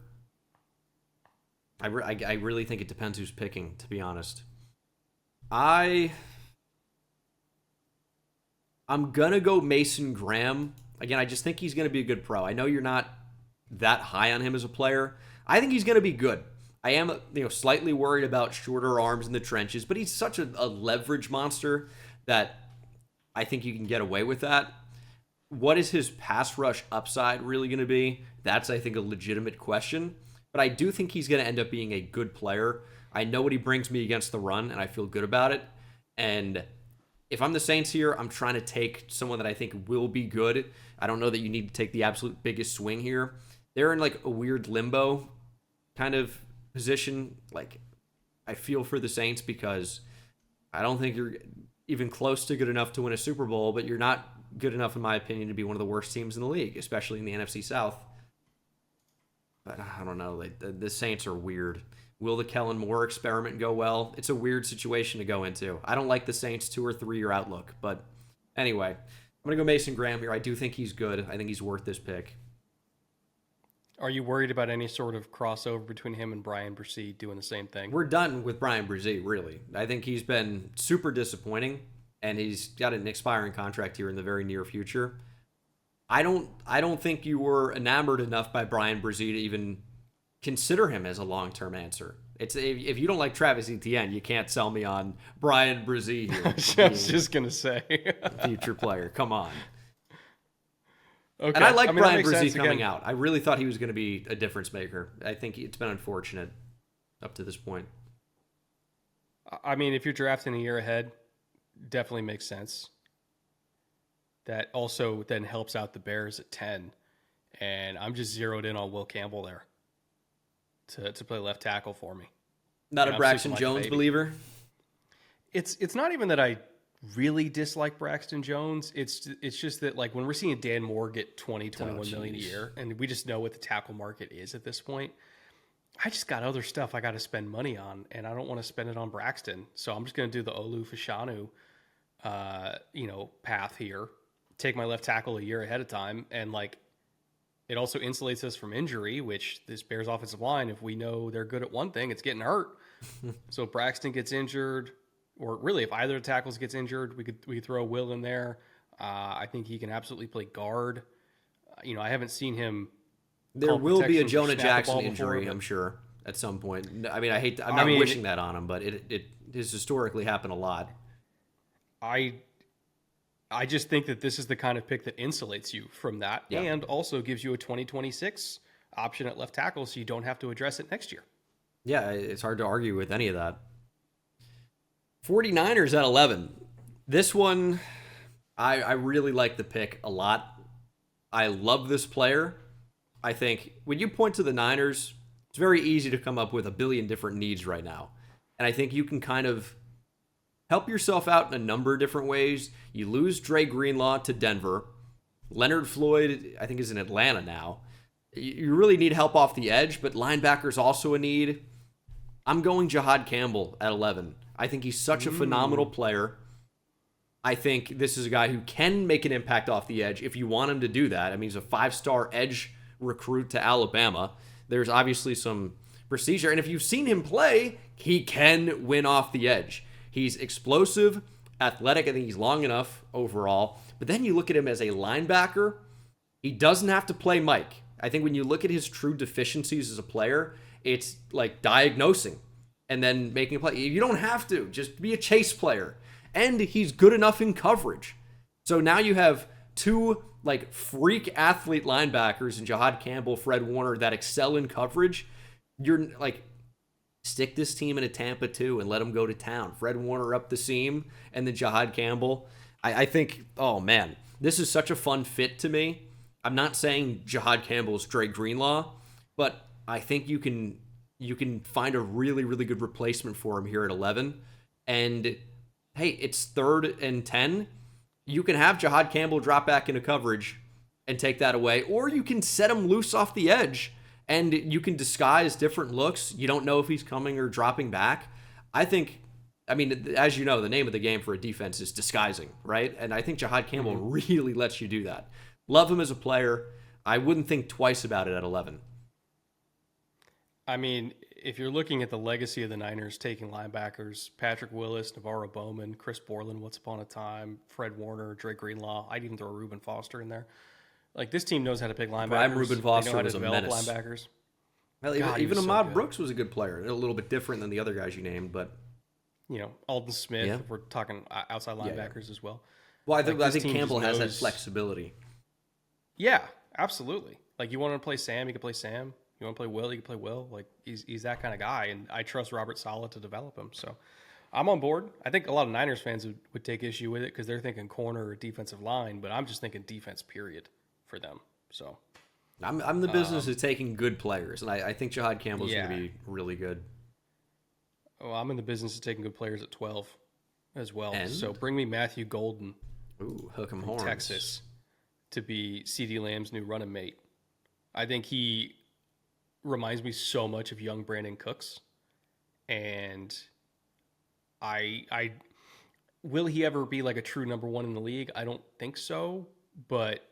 I really think it depends who's picking, to be honest. I'm going to go Mason Graham. Again, I just think he's going to be a good pro. I know you're not that high on him as a player. I think he's going to be good. I am, you know, slightly worried about shorter arms in the trenches, but he's such a leverage monster that I think you can get away with that. What is his pass rush upside really going to be? That's, I think, a legitimate question. But I do think he's going to end up being a good player. I know what he brings me against the run, and I feel good about it. And if I'm the Saints here, I'm trying to take someone that I think will be good. I don't know that you need to take the absolute biggest swing here. They're in like a weird limbo kind of position. Like, I feel for the Saints because I don't think you're even close to good enough to win a Super Bowl, but you're not good enough, in my opinion, to be one of the worst teams in the league, especially in the NFC South. But I don't know. Like, the Saints are weird. Will the Kellen Moore experiment go well? It's a weird situation to go into. I don't like the Saints' 2 or 3 year outlook. But anyway, I'm going to go Mason Graham here. I do think he's good. I think he's worth this pick. Are you worried about any sort of crossover between him and Brian Brzee doing the same thing? We're done with Brian Brzee, really. I think he's been super disappointing, and he's got an expiring contract here in the very near future. I don't think you were enamored enough by Brian Brzee to even consider him as a long-term answer. It's if you don't like Travis Etienne, you can't sell me on Brian Brzee here. I was just gonna say future player. Come on. Okay. And I like Brian Brzee coming out. I really thought he was going to be a difference maker. I think it's been unfortunate up to this point. I mean, if you're drafting a year ahead, definitely makes sense. That also then helps out the Bears at 10. And I'm just zeroed in on Will Campbell there to play left tackle for me. Not a Braxton Jones believer? It's not even that I really dislike Braxton Jones. It's just that, like, when we're seeing Dan Moore get 21 million a year, and we just know what the tackle market is at this point, I just got other stuff I got to spend money on, and I don't want to spend it on Braxton. So I'm just going to do the Olu Fashanu, path here. Take my left tackle a year ahead of time, and like it also insulates us from injury, which this Bears offensive line, if we know they're good at one thing, it's getting hurt. So if Braxton gets injured, or really if either of the tackles gets injured, we could throw Will in there. I think he can absolutely play guard. I haven't seen him. There will be a Jonah Jackson before, injury, I'm sure, at some point. I mean, I'm not wishing that on him, but it has historically happened a lot. I just think that this is the kind of pick that insulates you from that, and also gives you a 2026 option at left tackle, so you don't have to address it next year. Yeah, it's hard to argue with any of that. 49ers at 11. This one, I really like the pick a lot. I love this player. I think when you point to the Niners, it's very easy to come up with a billion different needs right now. And I think you can kind of help yourself out in a number of different ways. You lose Dre Greenlaw to Denver. Leonard Floyd, I think, is in Atlanta now. You really need help off the edge, but linebacker's also a need. I'm going Jihad Campbell at 11. I think he's such a phenomenal player. I think this is a guy who can make an impact off the edge if you want him to do that. I mean, he's a 5-star edge recruit to Alabama. There's obviously some procedure, and if you've seen him play, he can win off the edge. He's explosive, athletic. I think he's long enough overall. But then you look at him as a linebacker, he doesn't have to play Mike. I think when you look at his true deficiencies as a player, it's like diagnosing and then making a play. You don't have to. Just be a chase player. And he's good enough in coverage. So now you have two like freak athlete linebackers in Jihad Campbell, Fred Warner that excel in coverage. You're like, stick this team into Tampa too and let them go to town. Fred Warner up the seam and then Jihad Campbell. I think, oh man, this is such a fun fit to me. I'm not saying Jihad Campbell is Dre Greenlaw, but I think you can find a really, really good replacement for him here at 11. And hey, it's 3rd and 10. You can have Jihad Campbell drop back into coverage and take that away, or you can set him loose off the edge and you can disguise different looks. You don't know if he's coming or dropping back. I mean, as you know, the name of the game for a defense is disguising, right? And I think Jihad Campbell really lets you do that. Love him as a player. I wouldn't think twice about it at 11. I mean, if you're looking at the legacy of the Niners taking linebackers, Patrick Willis, Navarro Bowman, Chris Borland, once upon a time, Fred Warner, Drake Greenlaw, I'd even throw Reuben Foster in there. Like, this team knows how to pick linebackers. Brian Reuben Foster was a develop menace. Linebackers. Well, God, even so Ahmad good. Brooks was a good player. A little bit different than the other guys you named, but Alden Smith, if we're talking outside linebackers as well. Well, I Like, think Campbell has that knows- flexibility. Yeah, absolutely. Like, you want to play Sam, you can play Sam. You want to play Will, you can play Will. Like, he's that kind of guy, and I trust Robert Saleh to develop him. So I'm on board. I think a lot of Niners fans would take issue with it because they're thinking corner or defensive line, but I'm just thinking defense, period, for them. So I'm in the business of taking good players, and I think Jihad Campbell's going to be really good. well, I'm in the business of taking good players at 12 as well. And? So bring me Matthew Golden Ooh, hook 'em from horns. Texas to be CeeDee Lamb's new running mate. I think he reminds me so much of young Brandon Cooks, and I will he ever be like a true number one in the league? I don't think so, but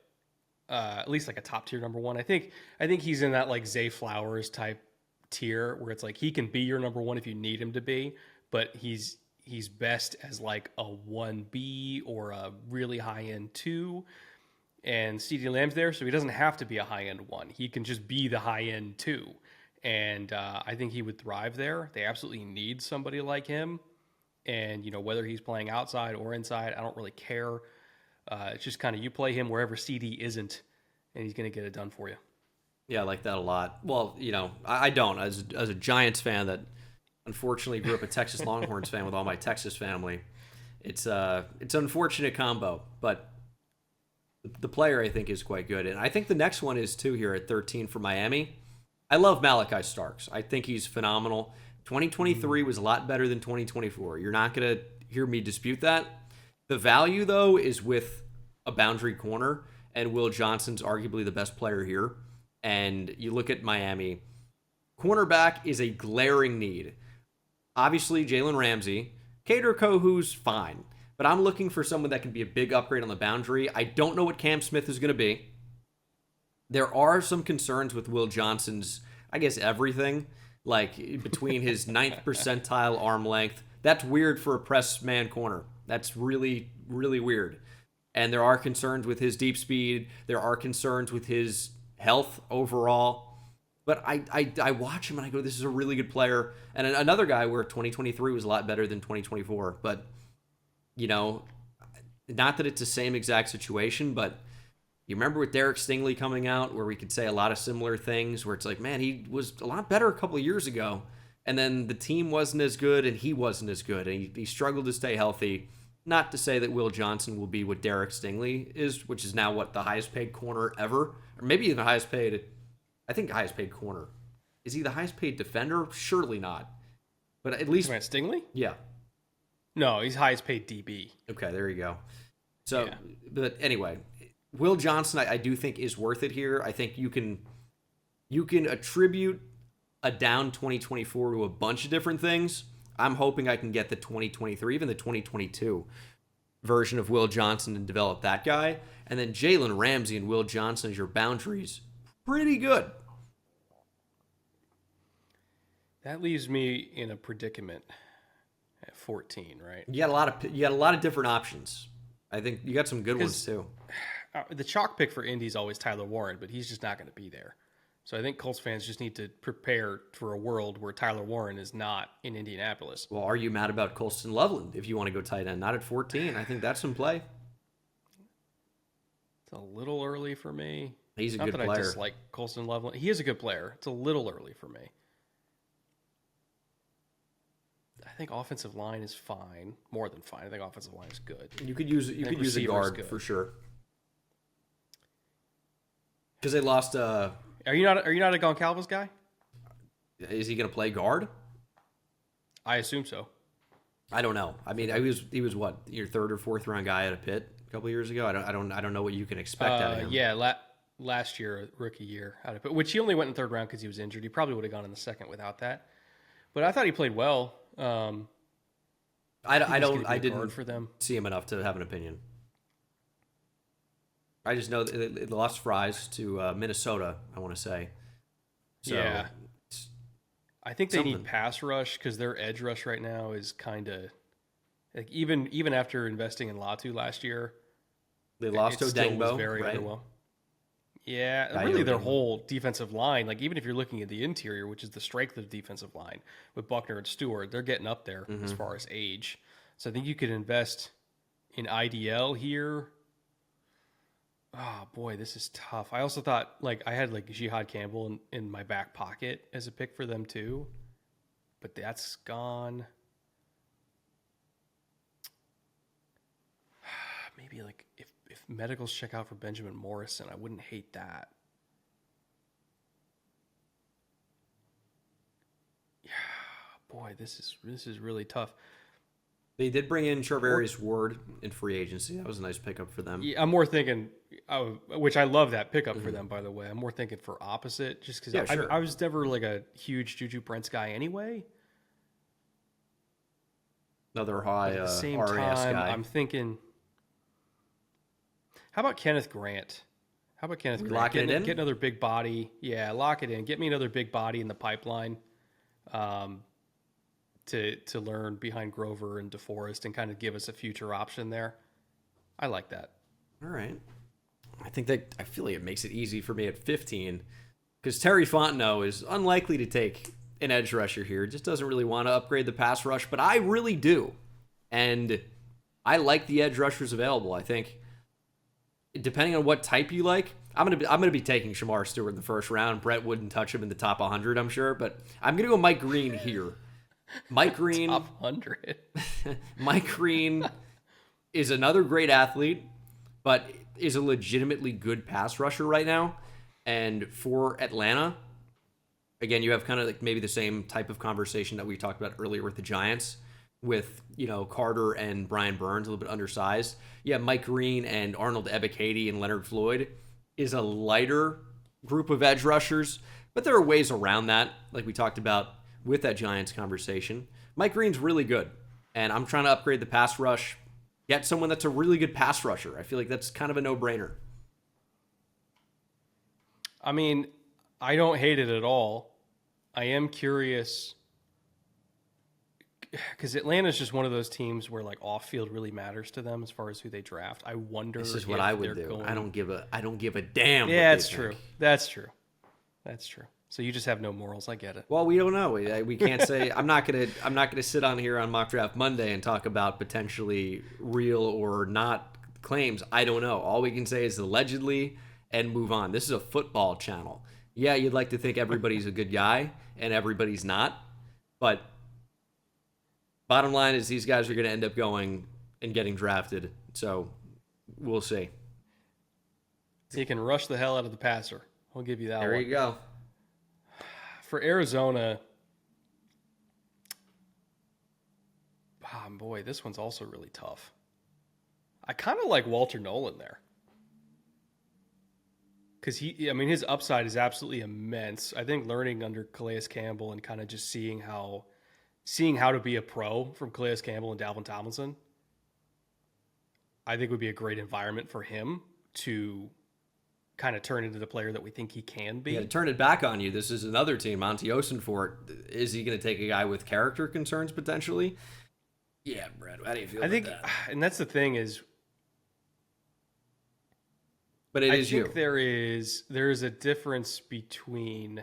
at least like a top tier number one. I think he's in that like Zay Flowers type tier where it's like he can be your number one if you need him to be, but he's best as like a 1B or a really high end 2. And CeeDee Lamb's there, so he doesn't have to be a high-end 1. He can just be the high-end 2. And I think he would thrive there. They absolutely need somebody like him. And, whether he's playing outside or inside, I don't really care. It's just kind of you play him wherever CD isn't, and he's going to get it done for you. Yeah, I like that a lot. Well, I don't. As a Giants fan that unfortunately grew up a Texas Longhorns fan with all my Texas family, it's an unfortunate combo, but the player, I think, is quite good. And I think the next one is, too, here at 13 for Miami. I love Malachi Starks. I think he's phenomenal. 2023 was a lot better than 2024. You're not going to hear me dispute that. The value, though, is with a boundary corner, and Will Johnson's arguably the best player here. And you look at Miami, Cornerback is a glaring need. Obviously, Jalen Ramsey. Kader Kohu's fine. But I'm looking for someone that can be a big upgrade on the boundary. I don't know what Cam Smith is going to be. There are some concerns with Will Johnson's, I guess, everything. Like, between his 9th percentile arm length. That's weird for a press man corner. That's really, really weird. And there are concerns with his deep speed. There are concerns with his health overall. But I watch him and I go, this is a really good player. And another guy where 2023 was a lot better than 2024. But, you know, not that it's the same exact situation, but you remember with Derek Stingley coming out where we could say a lot of similar things where it's like, man, he was a lot better a couple of years ago. And then the team wasn't as good and he wasn't as good. And he struggled to stay healthy. Not to say that Will Johnson will be what Derek Stingley is, which is now what, the highest paid corner ever? Or maybe even the highest paid, I think highest paid corner. Is he the highest paid defender? Surely not. But at least... Stingley? Yeah. No, he's highest paid DB. Okay, there you go. So, Yeah. But anyway, Will Johnson, I do think is worth it here. I think you can attribute a down 2024 to a bunch of different things. I'm hoping I can get the 2023, even the 2022 version of Will Johnson and develop that guy. And then Jalen Ramsey and Will Johnson as your boundaries. Pretty good. That leaves me in a predicament at 14, right? You got a lot of different options. I think you got some good ones too. The chalk pick for Indy is always Tyler Warren, but he's just not going to be there. So I think Colts fans just need to prepare for a world where Tyler Warren is not in Indianapolis. Well, are you mad about Colston Loveland if you want to go tight end? Not at 14. I think that's in play. It's a little early for me. He's a not good that player. I dislike Colston Loveland. He is a good player. It's a little early for me. I think offensive line is fine, more than fine. I think offensive line is good. You could use a guard good. for sure. Because they lost. Are you not a Goncalves guy? Is he going to play guard? I assume so. I don't know. I mean, he was what, your 3rd or 4th round guy at a Pitt a couple years ago. I don't know what you can expect out of him. Yeah, last year, rookie year, out of Pitt, which he only went in 3rd round because he was injured. He probably would have gone in the 2nd without that. But I thought he played well. I didn't for them. see him enough to have an opinion. I just know that they lost Fries to Minnesota, I want to say. So, yeah. I think they need pass rush because their edge rush right now is kind of like even after investing in Latu last year, they lost Odengbo, right? Underwhelming. Yeah, really their whole defensive line, like even if you're looking at the interior, which is the strength of the defensive line, with Buckner and Stewart, they're getting up there as far as age. So I think you could invest in IDL here. Oh, boy, this is tough. I also thought, like, I had, like, Jihad Campbell in my back pocket as a pick for them, too. But that's gone. Maybe, like, if medicals check out for Benjamin Morrison, I wouldn't hate that. Yeah, boy, this is really tough. They did bring in Charvarius Ward in free agency. That was a nice pickup for them. Yeah, I'm more thinking, which I love that pickup for them, by the way. I'm more thinking for opposite, just because I was never like a huge Juju Brents guy anyway. Another high but at the same RAS time, guy. I'm thinking, how about Kenneth Grant? Lock it in? Get another big body. Yeah, lock it in. Get me another big body in the pipeline. To learn behind Grover and DeForest and kind of give us a future option there. I like that. All right. I feel like it makes it easy for me at 15 because Terry Fontenot is unlikely to take an edge rusher here. Just doesn't really want to upgrade the pass rush, but I really do. And I like the edge rushers available. I think depending on what type you like, I'm gonna be taking Shamar Stewart in the 1st round. Brett wouldn't touch him in the top 100, I'm sure, but I'm gonna go Mike Green here. Mike Green, top 100. Mike Green is another great athlete, but is a legitimately good pass rusher right now. And for Atlanta, again, you have kind of like maybe the same type of conversation that we talked about earlier with the Giants, with Carter and Brian Burns, a little bit undersized. Yeah, Mike Green and Arnold Ebiketie and Leonard Floyd is a lighter group of edge rushers, But there are ways around that, like we talked about with that Giants conversation. Mike Green's really good, and I'm trying to upgrade the pass rush. Get someone that's a really good pass rusher. I feel like that's kind of a no-brainer. I mean, I don't hate it at all. I am curious because Atlanta's just one of those teams where like off field really matters to them as far as who they draft. I wonder. This is what I would do. I don't give a damn. Yeah, that's true. That's true. That's true. So you just have no morals. I get it. Well, we don't know. We can't say. I'm not gonna sit on here on Mock Draft Monday and talk about potentially real or not claims. I don't know. All we can say is allegedly and move on. This is a football channel. Yeah, you'd like to think everybody's a good guy and everybody's not, but bottom line is these guys are going to end up going and getting drafted. So we'll see. He can rush the hell out of the passer. I'll give you that one. There you go. For Arizona, boy, this one's also really tough. I kind of like Walter Nolan there. Because his upside is absolutely immense. I think learning under Calais Campbell and kind of just seeing how to be a pro from Calais Campbell and Dalvin Tomlinson, I think would be a great environment for him to kind of turn into the player that we think he can be. Yeah, to turn it back on you, this is another team, Monty Osenfort. Is he going to take a guy with character concerns potentially? Yeah, Brad, how do you feel about that? And that's the thing is, but I think there is a difference between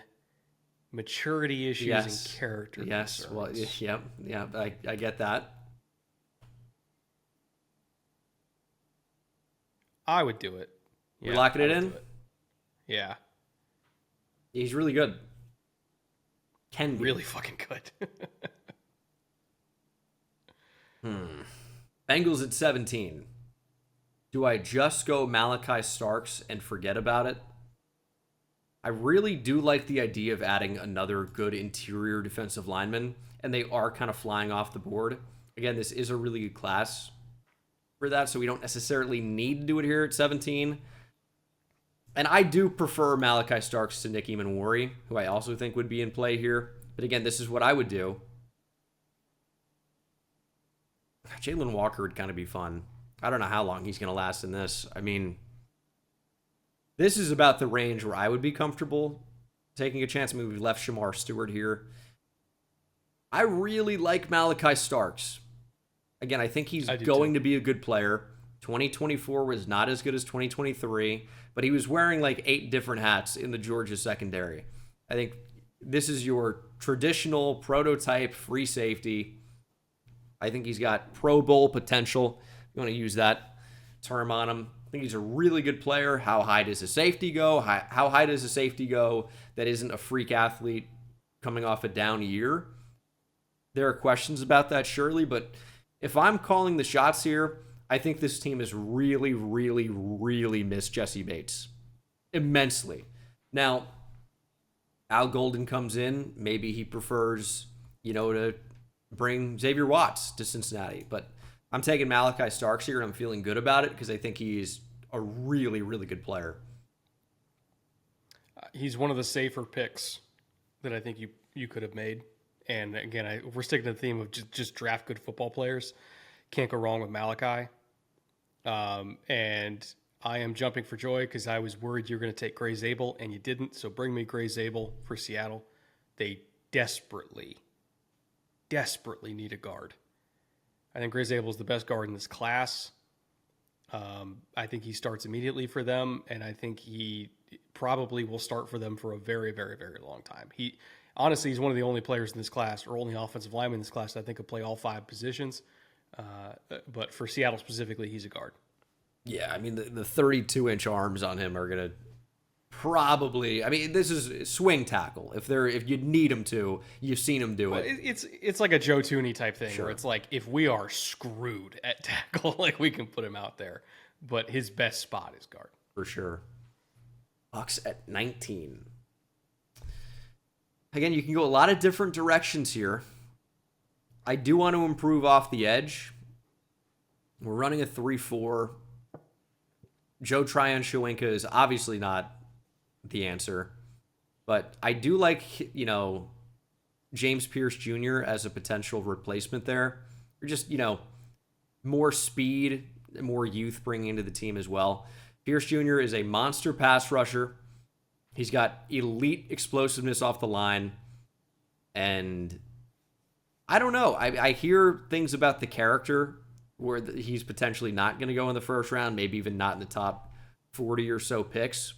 maturity issues and character concerns. Well, yeah, I get that. I would do it. We're locking it in? Yeah. He's really good. Can be. Really fucking good. Bengals at 17. Do I just go Malachi Starks and forget about it? I really do like the idea of adding another good interior defensive lineman, and they are kind of flying off the board. Again, this is a really good class for that, so we don't necessarily need to do it here at 17. And I do prefer Malachi Starks to Nick Eamon-Wari, who I also think would be in play here. But again, this is what I would do. Jalen Walker would kind of be fun. I don't know how long he's going to last in this. I mean, this is about the range where I would be comfortable taking a chance. I mean, we've left Shamar Stewart here. I really like Malachi Starks. Again, I think he's going to be a good player. 2024 was not as good as 2023, but he was wearing like 8 different hats in the Georgia secondary. I think this is your traditional prototype free safety. I think he's got Pro Bowl potential. You want to use that term on him. I think he's a really good player. How high does a safety go? How high does a safety go that isn't a freak athlete coming off a down year? There are questions about that, surely, but if I'm calling the shots here, I think this team has really, really, really missed Jesse Bates immensely. Now, Al Golden comes in. Maybe he prefers, to bring Xavier Watts to Cincinnati, but I'm taking Malachi Starks here, and I'm feeling good about it because I think he's a really, really good player. He's one of the safer picks that I think you could have made. And again, we're sticking to the theme of just draft good football players. Can't go wrong with Malachi. And I am jumping for joy because I was worried you were going to take Gray Zabel, and you didn't. So bring me Gray Zabel for Seattle. They desperately need a guard. I think Gray Zabel is the best guard in this class. I think he starts immediately for them, and I think he probably will start for them for a very, very, very long time. Honestly, he's one of the only players in this class, or only offensive lineman in this class, that I think could play all 5 positions. But for Seattle specifically, he's a guard. Yeah, I mean, the 32-inch arms on him are going to probably... I mean, this is swing tackle. If you need him to, you've seen him do it. It's like a Joe Tooney type thing, sure, where it's like, if we are screwed at tackle, like we can put him out there. But his best spot is guard. For sure. Bucks at 19. Again, you can go a lot of different directions here. I do want to improve off the edge. We're running a 3-4. Joe Tryon-Shoyinka is obviously not the answer. But I do like, James Pierce Jr. as a potential replacement there. Or just, more speed, more youth bringing into the team as well. Pierce Jr. is a monster pass rusher. He's got elite explosiveness off the line. And I don't know. I hear things about the character where he's potentially not going to go in the first round, maybe even not in the top 40 or so picks.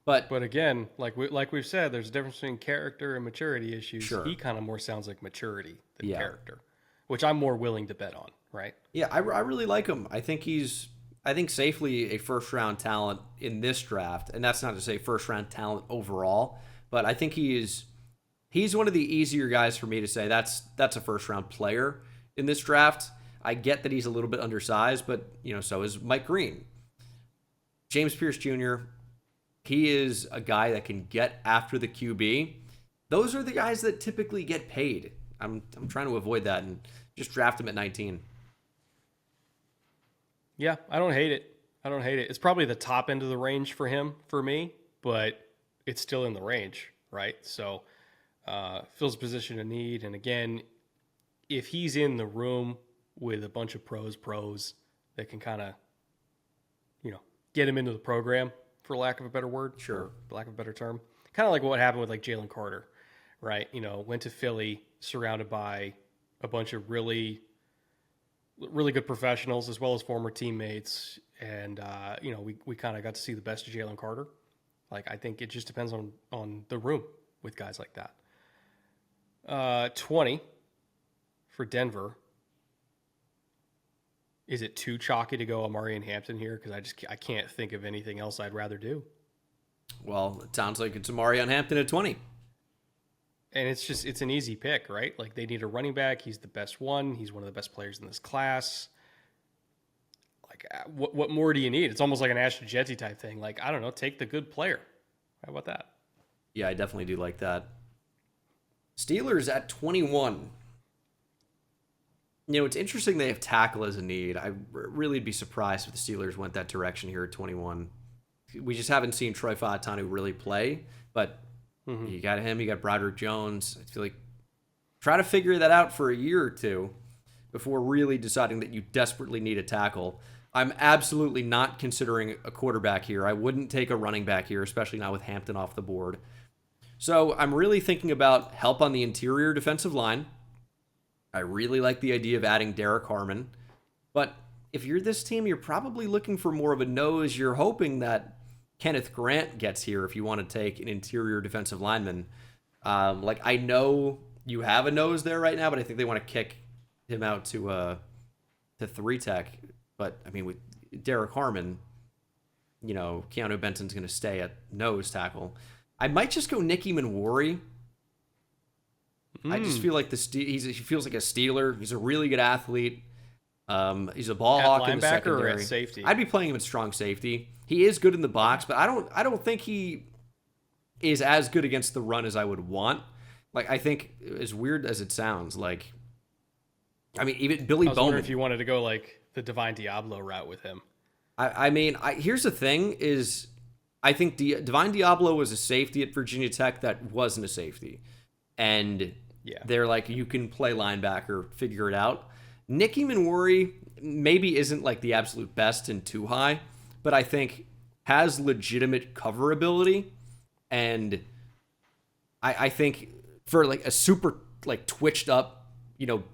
But again, like we've said, there's a difference between character and maturity issues. Sure. He kind of more sounds like maturity than character, which I'm more willing to bet on, right? Yeah, I really like him. I think safely a first round talent in this draft, and that's not to say first round talent overall, but I think he's one of the easier guys for me to say that's a first round player in this draft. I get that he's a little bit undersized, but so is Mike Green. James Pierce Jr., he is a guy that can get after the QB. Those are the guys that typically get paid. I'm trying to avoid that and just draft him at 19. Yeah, I don't hate it. It's probably the top end of the range for me, but it's still in the range, right? So fills a position of need. And again, if he's in the room with a bunch of pros that can kind of, get him into the program, for lack of a better word, sure, for lack of a better term, kind of like what happened with like Jalen Carter, right? Went to Philly, surrounded by a bunch of really, really good professionals as well as former teammates, and we kind of got to see the best of Jalen Carter. Like, I think it just depends on the room with guys like that. 20 for Denver. Is it too chalky to go Amari and Hampton here? Because I can't think of anything else I'd rather do. Well, it sounds like it's Amari on Hampton at 20. And it's an easy pick, right? Like, they need a running back. He's the best one. He's one of the best players in this class. Like, what more do you need? It's almost like an Ashton Jetty type thing. Like, I don't know, take the good player. How about that? Yeah, I definitely do like that. Steelers at 21. It's interesting they have tackle as a need. I really'd be surprised if the Steelers went that direction here at 21. We just haven't seen Troy Fautanu really play, but you got him, you got Broderick Jones. I feel like try to figure that out for a year or two before really deciding that you desperately need a tackle. I'm absolutely not considering a quarterback here. I wouldn't take a running back here, especially not with Hampton off the board. So I'm really thinking about help on the interior defensive line. I really like the idea of adding Derek Harmon. But if you're this team, you're probably looking for more of a nose. You're hoping that Kenneth Grant gets here if you want to take an interior defensive lineman. I know you have a nose there right now, but I think they want to kick him out to 3-tech. But, I mean, with Derek Harmon, Keanu Benson's going to stay at nose tackle. I might just go Nicky Manwari. I just feel like he feels like a Steeler. He's a really good athlete. He's a ball hawk in the secondary. Or at safety? I'd be playing him at strong safety. He is good in the box, but I don't think he is as good against the run as I would want. Like, I think, as weird as it sounds, like, I mean, even Billy Bowman. If you wanted to go like the Divine Diablo route with him. Here's the thing is, I think Divine Diablo was a safety at Virginia Tech that wasn't a safety. And they're like, you can play linebacker, figure it out. Nicky Manwari maybe isn't like the absolute best and too high, but I think has legitimate cover ability. And I think for like a super like twitched up,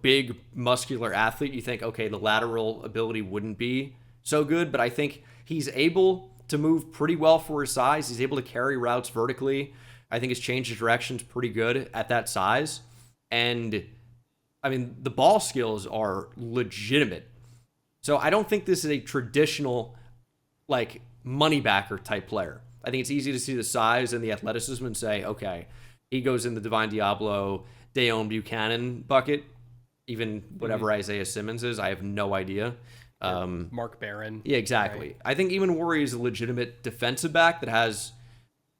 big muscular athlete, you think, okay, the lateral ability wouldn't be so good, but I think he's able to move pretty well for his size. He's able to carry routes vertically. I think his change of direction's pretty good at that size. And I mean, the ball skills are legitimate. So I don't think this is a traditional like money backer type player. I think it's easy to see the size and the athleticism and say, okay, he goes in the Divine Diablo, Dayon Buchanan bucket, even whatever Isaiah Simmons is. I have no idea. Mark Barron. Yeah, exactly. Right. I think even Warrior is a legitimate defensive back that has,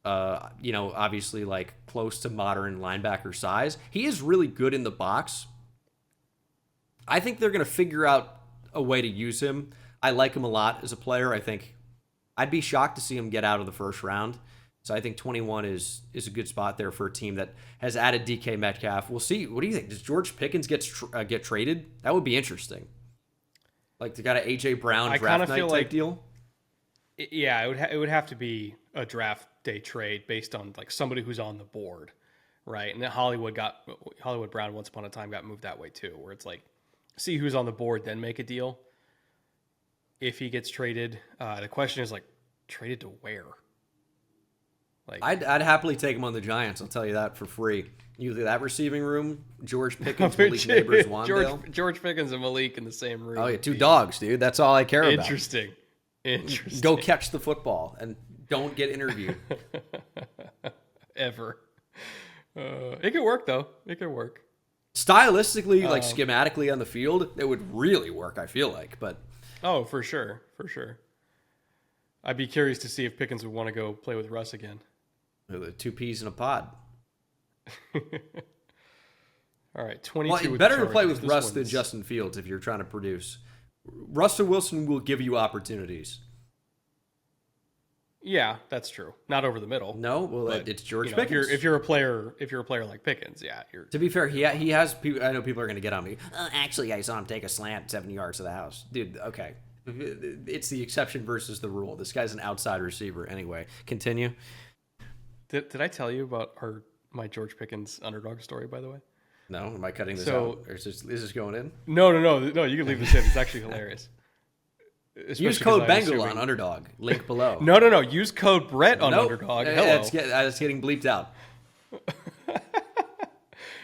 obviously like close to modern linebacker size. He is really good in the box. I think they're going to figure out a way to use him. I like him a lot as a player. I think I'd be shocked to see him get out of the first round. So I think 21 is a good spot there for a team that has added DK Metcalf. We'll see. What do you think? Does George Pickens get traded? That would be interesting. Like they got an AJ Brown draft night type deal. Yeah, it would have to be a draft day trade based on like somebody who's on the board, right? And then Hollywood Brown once upon a time got moved that way too, where it's like see who's on the board, then make a deal. If he gets traded, the question is like traded to where? Like I'd happily take him on the Giants. I'll tell you that for free. Usually that receiving room, George Pickens, Malik Neighbors, Wandale. George Pickens and Malik in the same room. Oh yeah, two dogs, dude. That's all I care about. Interesting. Go catch the football and don't get interviewed. Ever. It could work though. It could work. Stylistically, like schematically on the field, it would really work. I feel like, but oh, for sure. I'd be curious to see if Pickens would want to go play with Russ again. The 2 peas in a pod. All right, 22. Well, better to play with Russ than Justin Fields if you're trying to produce. Russell Wilson will give you opportunities. Yeah, that's true. Not over the middle. No, well, it's George Pickens. If you're a player like Pickens, yeah. To be fair, he has. I know people are going to get on me. Actually, I saw him take a slant 70 yards to the house, dude. Okay, it's the exception versus the rule. This guy's an outside receiver. Anyway, continue. Did I tell you about my George Pickens underdog story? By the way. No, am I cutting this out? Or is this going in? No. You can leave this in. It's actually hilarious. Use code Bengal on Underdog. Link below. No. Use code Brett on Underdog. Hello. It's getting bleeped out.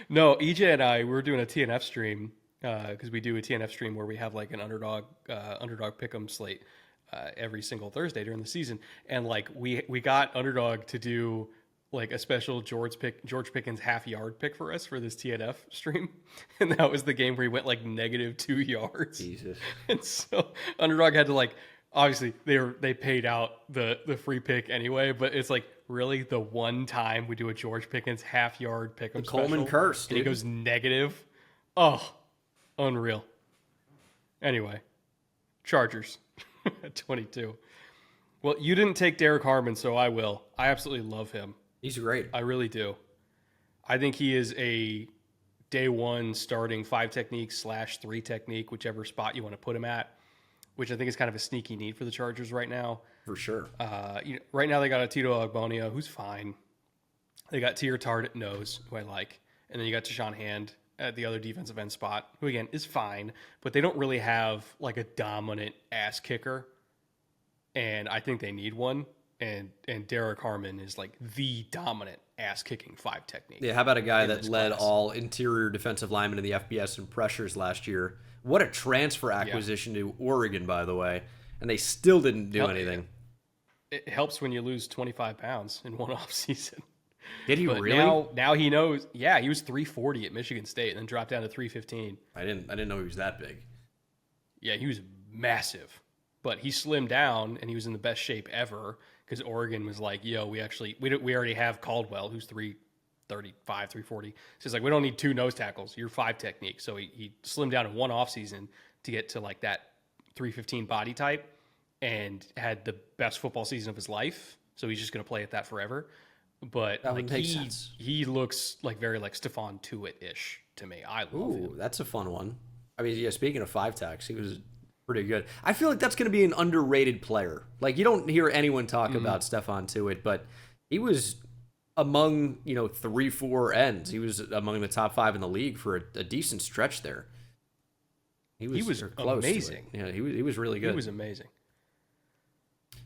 No, EJ and I, we're doing a TNF stream because we do a TNF stream where we have like an underdog pick'em slate every single Thursday during the season, and like we got Underdog to do like a special George Pickens half yard pick for us for this TNF stream. And that was the game where he went like -2 yards. Jesus. And so Underdog had to like, obviously they paid out the free pick anyway, but it's like really the one time we do a George Pickens half yard pick. The Kollmann curse, dude. And he goes negative. Oh, unreal. Anyway, Chargers at 22. Well, you didn't take Derek Harmon, so I will. I absolutely love him. He's great. I really do. I think he is a day one starting 5 technique / 3 technique, whichever spot you want to put him at, which I think is kind of a sneaky need for the Chargers right now. For sure. Right now they got a Tito Agbonia, who's fine. They got Tier Tart at nose, who I like. And then you got Deshaun Hand at the other defensive end spot, who again is fine, but they don't really have like a dominant ass kicker. And I think they need one. And Derek Harmon is like the dominant ass-kicking 5 technique. Yeah, how about a guy that led all interior defensive linemen in the FBS in pressures last year? What a transfer acquisition to Oregon, by the way. And they still didn't do anything. It helps when you lose 25 pounds in one offseason. Did he really? Now he knows. Yeah, he was 340 at Michigan State and then dropped down to 315. I didn't know he was that big. Yeah, he was massive. But he slimmed down and he was in the best shape ever. Because Oregon was like, yo, we already have Caldwell, who's 335, 340. So it's like, we don't need 2 nose tackles. You're 5 technique. So he slimmed down in one offseason to get to like that 315 body type and had the best football season of his life. So he's just going to play at that forever. But that like he looks like very like Stephon Tuitt-ish to me. I love him. That's a fun one. I mean, yeah, speaking of 5 techs, he was pretty good. I feel like that's going to be an underrated player. Like, you don't hear anyone talk about Stephon Tuitt, but he was among, 3-4 ends. He was among the top 5 in the league for a decent stretch there. He was close amazing. Yeah, he was really good. He was amazing.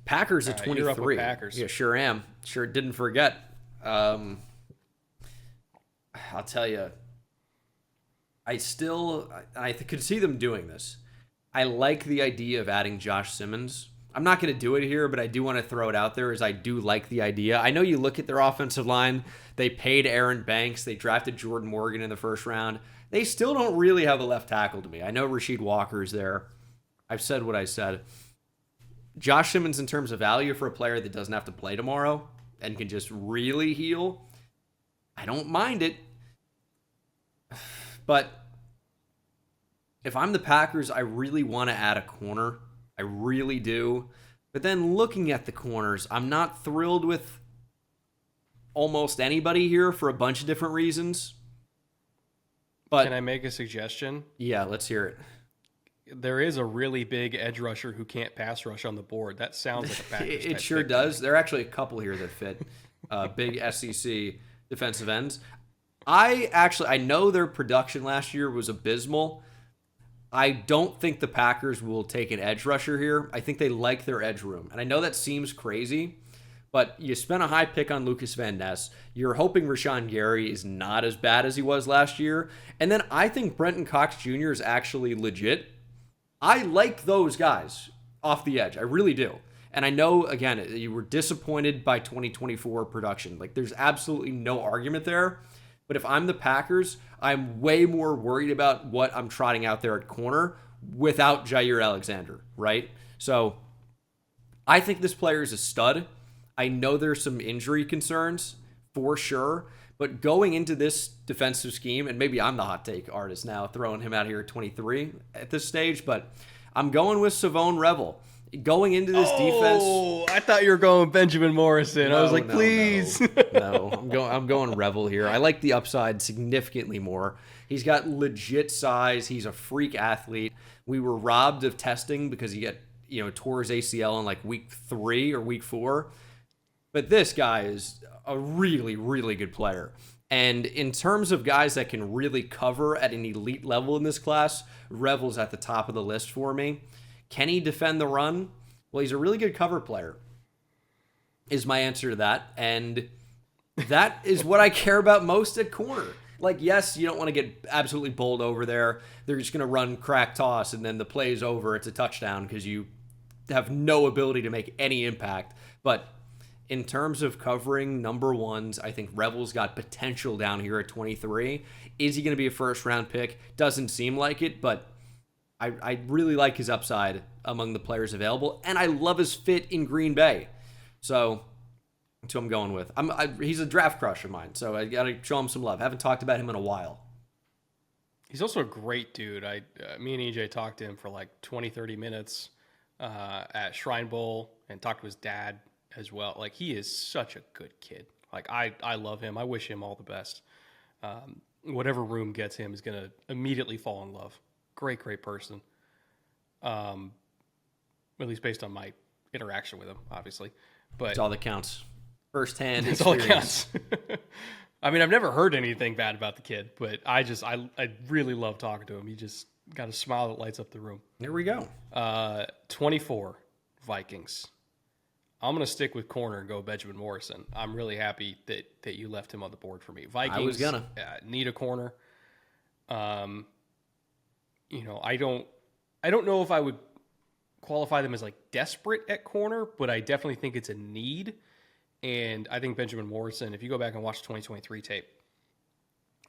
Packers at 23. You're up with Packers. Yeah, sure am. Sure didn't forget. I'll tell you, I could see them doing this. I like the idea of adding Josh Simmons. I'm not going to do it here, but I do want to throw it out there as I do like the idea. I know you look at their offensive line. They paid Aaron Banks. They drafted Jordan Morgan in the first round. They still don't really have a left tackle to me. I know Rasheed Walker's there. I've said what I said. Josh Simmons, in terms of value for a player that doesn't have to play tomorrow and can just really heal, I don't mind it. But if I'm the Packers, I really want to add a corner. I really do. But then looking at the corners, I'm not thrilled with almost anybody here for a bunch of different reasons. But can I make a suggestion? Yeah, let's hear it. There is a really big edge rusher who can't pass rush on the board. That sounds like a Packers It sure does. There are actually a couple here that fit. Big SEC defensive ends. I know their production last year was abysmal. I don't think the Packers will take an edge rusher here. I think they like their edge room. And I know that seems crazy, but you spent a high pick on Lucas Van Ness. You're hoping Rashawn Gary is not as bad as he was last year. And then I think Brenton Cox Jr. is actually legit. I like those guys off the edge. I really do. And I know, again, you were disappointed by 2024 production. Like, there's absolutely no argument there. But if I'm the Packers, I'm way more worried about what I'm trotting out there at corner without Jair Alexander, right? So I think this player is a stud. I know there's some injury concerns for sure. But going into this defensive scheme, and maybe I'm the hot take artist now, throwing him out here at 23 at this stage, but I'm going with Savone Revel. Going into this defense. Oh, I thought you were going Benjamin Morrison. I was like, please. No, I'm going Revel here. I like the upside significantly more. He's got legit size. He's a freak athlete. We were robbed of testing because he tore his ACL in like week 3 or week 4. But this guy is a really, really good player. And in terms of guys that can really cover at an elite level in this class, Revel's at the top of the list for me. Can he defend the run? Well, he's a really good cover player, is my answer to that. And that is what I care about most at corner. Like, yes, you don't want to get absolutely bowled over there. They're just going to run crack toss, and then the play is over. It's a touchdown because you have no ability to make any impact. But in terms of covering number ones, I think Revel's got potential down here at 23. Is he going to be a first-round pick? Doesn't seem like it, but I really like his upside among the players available, and I love his fit in Green Bay. So that's who I'm going with. He's a draft crush of mine, so I got to show him some love. Haven't talked about him in a while. He's also a great dude. Me and EJ talked to him for like 20, 30 minutes at Shrine Bowl and talked to his dad as well. Like, he is such a good kid. Like, I love him. I wish him all the best. Whatever room gets him is going to immediately fall in love. Great person. At least based on my interaction with him, obviously. But that's all that counts. Firsthand that's experience. all that counts. I mean, I've never heard anything bad about the kid, but I really love talking to him. He just got a smile that lights up the room. There we go. 24 Vikings. I'm going to stick with corner and go Benjamin Morrison. I'm really happy that you left him on the board for me. Vikings I was gonna need a corner. I don't know if I would qualify them as like desperate at corner, but I definitely think it's a need. And I think Benjamin Morrison, if you go back and watch 2023 tape,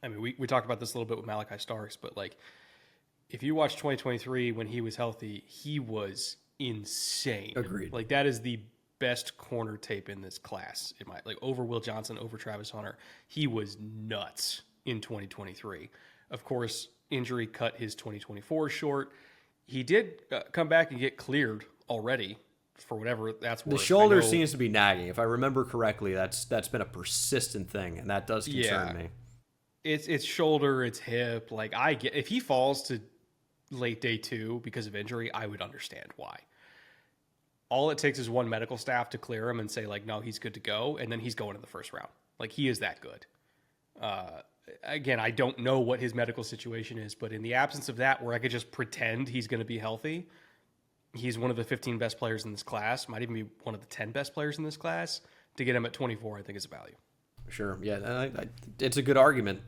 I mean, we talked about this a little bit with Malachi Starks, but like, if you watch 2023 when he was healthy, he was insane. Agreed. Like, that is the best corner tape in this class. Over Will Johnson, over Travis Hunter. He was nuts in 2023. Of course, injury cut his 2024 short. He did come back and get cleared already for whatever that's worth. The shoulder seems to be nagging. If I remember correctly, that's been a persistent thing, and that does concern me. It's shoulder, it's hip. Like, if he falls to late day 2 because of injury, I would understand why. All it takes is one medical staff to clear him and say, like, no, he's good to go, and then he's going in the first round. Like, he is that good. Again, I don't know what his medical situation is, but in the absence of that, where I could just pretend he's going to be healthy, he's one of the 15 best players in this class, might even be one of the 10 best players in this class. To get him at 24, I think is a value. Sure, yeah, it's a good argument.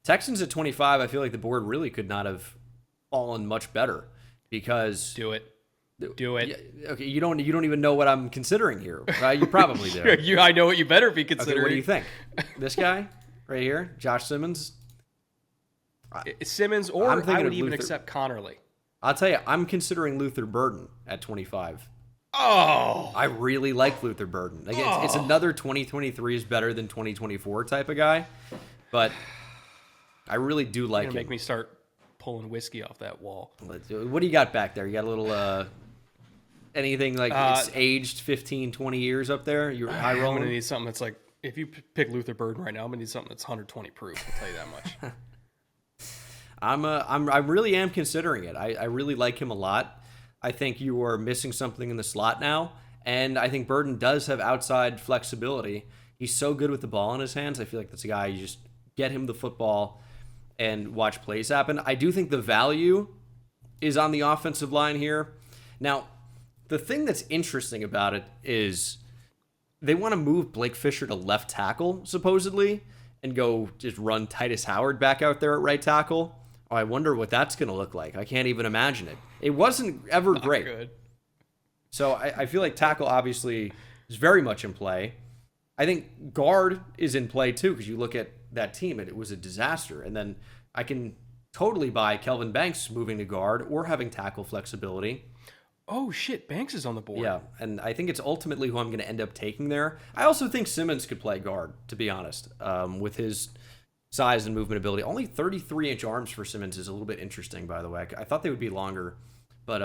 Texans at 25, I feel like the board really could not have fallen much better because Do it. Yeah, okay, you don't even know what I'm considering here. You probably do. I know what you better be considering. Okay, what do you think? This guy right here, Josh Simmons. Simmons, or I would even accept Connerly. I'll tell you, I'm considering Luther Burden at 25. Oh, I really like Luther Burden. Like, it's another 2023 is better than 2024 type of guy, but I really do like him. Make me start pulling whiskey off that wall. What do you got back there? You got a little anything like it's aged 15, 20 years up there? You're high rolling? I'm going to need something that's like If you pick Luther Burden right now, I'm gonna need something that's 120 proof. I'll tell you that much. I really am considering it. I really like him a lot. I think you are missing something in the slot now, and I think Burden does have outside flexibility. He's so good with the ball in his hands. I feel like that's a guy you just get him the football and watch plays happen. I do think the value is on the offensive line here. Now, the thing that's interesting about it is they want to move Blake Fisher to left tackle, supposedly, and go just run Titus Howard back out there at right tackle. Oh, I wonder what that's going to look like. I can't even imagine it. It wasn't ever great. Good. So I feel like tackle obviously is very much in play. I think guard is in play too, because you look at that team and it was a disaster. And then I can totally buy Kelvin Banks moving to guard or having tackle flexibility. Oh shit, Banks is on the board. Yeah, and I think it's ultimately who I'm going to end up taking there. I also think Simmons could play guard, to be honest, with his size and movement ability. Only 33-inch arms for Simmons is a little bit interesting, by the way. I thought they would be longer. But,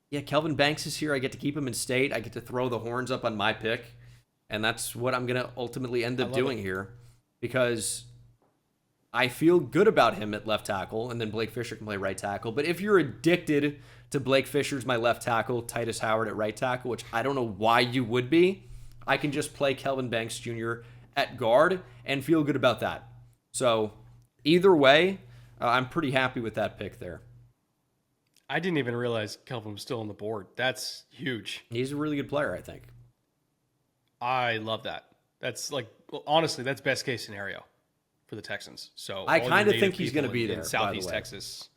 yeah, Kelvin Banks is here. I get to keep him in state. I get to throw the horns up on my pick. And that's what I'm going to ultimately end up doing here. Because I feel good about him at left tackle, and then Blake Fisher can play right tackle. But if you're addicted to Blake Fisher's my left tackle, Titus Howard at right tackle, which I don't know why you would be, I can just play Kelvin Banks Jr. at guard and feel good about that. So either way, I'm pretty happy with that pick there. I didn't even realize Kelvin was still on the board. That's huge. He's a really good player, I think. I love that. That's like, well, honestly, that's best case scenario for the Texans. So I kind of think he's going to be there in Southeast Texas.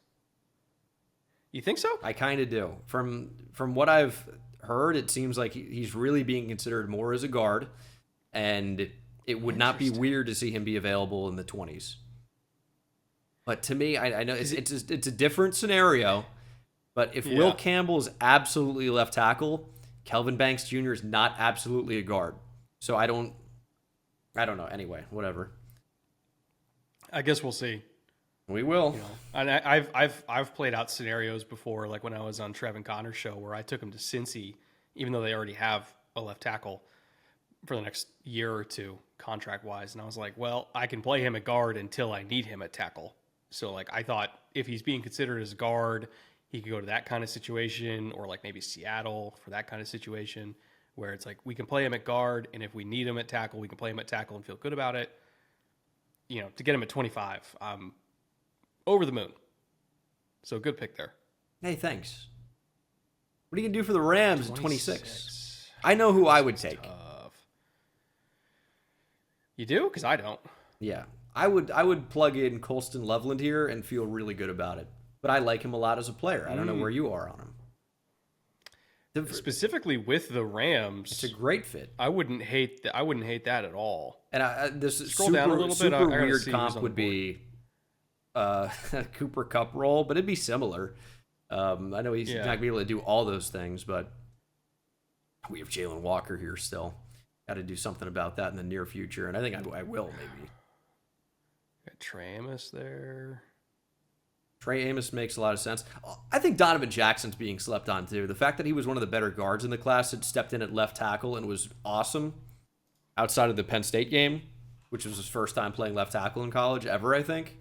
You think so? I kind of do. From what I've heard, it seems like he's really being considered more as a guard, and it would not be weird to see him be available in the 20s. But to me, I know it's a different scenario. But if Will Campbell is absolutely left tackle, Kelvin Banks Jr. is not absolutely a guard. So I don't know. Anyway, whatever. I guess we'll see. We will. You know, and I've played out scenarios before, like when I was on Trevin Connor's show, where I took him to Cincy, even though they already have a left tackle for the next year or two, contract wise. And I was like, well, I can play him at guard until I need him at tackle. So like I thought if he's being considered as a guard, he could go to that kind of situation, or like maybe Seattle for that kind of situation where it's like we can play him at guard, and if we need him at tackle, we can play him at tackle and feel good about it. You know, to get him at 25, over the moon. So good pick there. Hey, thanks. What are you going to do for the Rams at 26? I know who I would take. Tough. You do? Because I don't. Yeah. I would plug in Colston Loveland here and feel really good about it. But I like him a lot as a player. I don't know where you are on him. Specifically with the Rams, it's a great fit. I wouldn't hate that at all. And this Scroll down a little bit. Super weird comp would be Cooper Kupp role, but it'd be similar. I know he's not going to be able to do all those things, but we have Jalen Walker here still. Got to do something about that in the near future, and I think I will maybe. Got Trey Amos there. Trey Amos makes a lot of sense. I think Donovan Jackson's being slept on, too. The fact that he was one of the better guards in the class, had stepped in at left tackle and was awesome outside of the Penn State game, which was his first time playing left tackle in college ever, I think.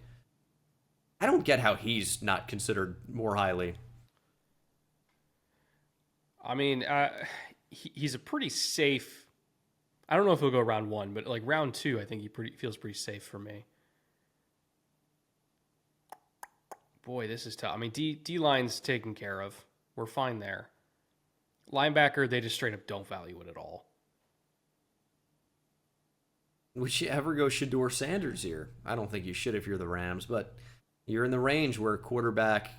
I don't get how he's not considered more highly. I mean, he's a pretty safe... I don't know if he'll go round one, but like round two, I think he feels pretty safe for me. Boy, this is tough. I mean, D-line's taken care of. We're fine there. Linebacker, they just straight up don't value it at all. Would you ever go Shedeur Sanders here? I don't think you should if you're the Rams, but you're in the range where quarterback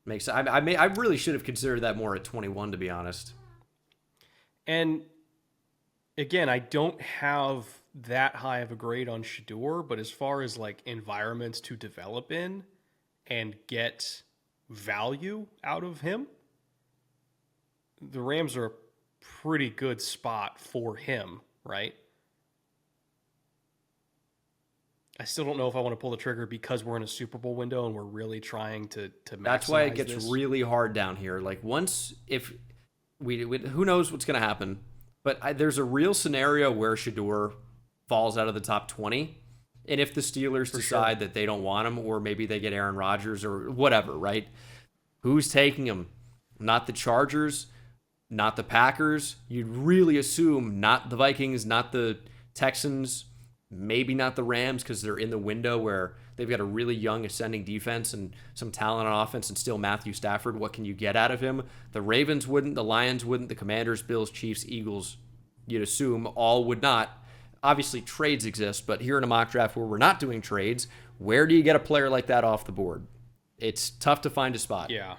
makes... I really should have considered that more at 21, to be honest. And, again, I don't have that high of a grade on Shedeur, but as far as, like, environments to develop in and get value out of him, the Rams are a pretty good spot for him, right? I still don't know if I want to pull the trigger because we're in a Super Bowl window and we're really trying to maximize. That's why it gets really hard down here. Like once, if we who knows what's going to happen, But there's a real scenario where Shador falls out of the top 20. And if the Steelers decide that they don't want him, or maybe they get Aaron Rodgers or whatever, right? Who's taking him? Not the Chargers, not the Packers. You'd really assume not the Vikings, not the Texans, maybe not the Rams, because they're in the window where they've got a really young ascending defense and some talent on offense, and still Matthew Stafford. What can you get out of him? The Ravens wouldn't, the Lions wouldn't, the Commanders, Bills, Chiefs, Eagles, you'd assume all would not. Obviously, trades exist, but here in a mock draft where we're not doing trades, where do you get a player like that off the board? It's tough to find a spot. Yeah.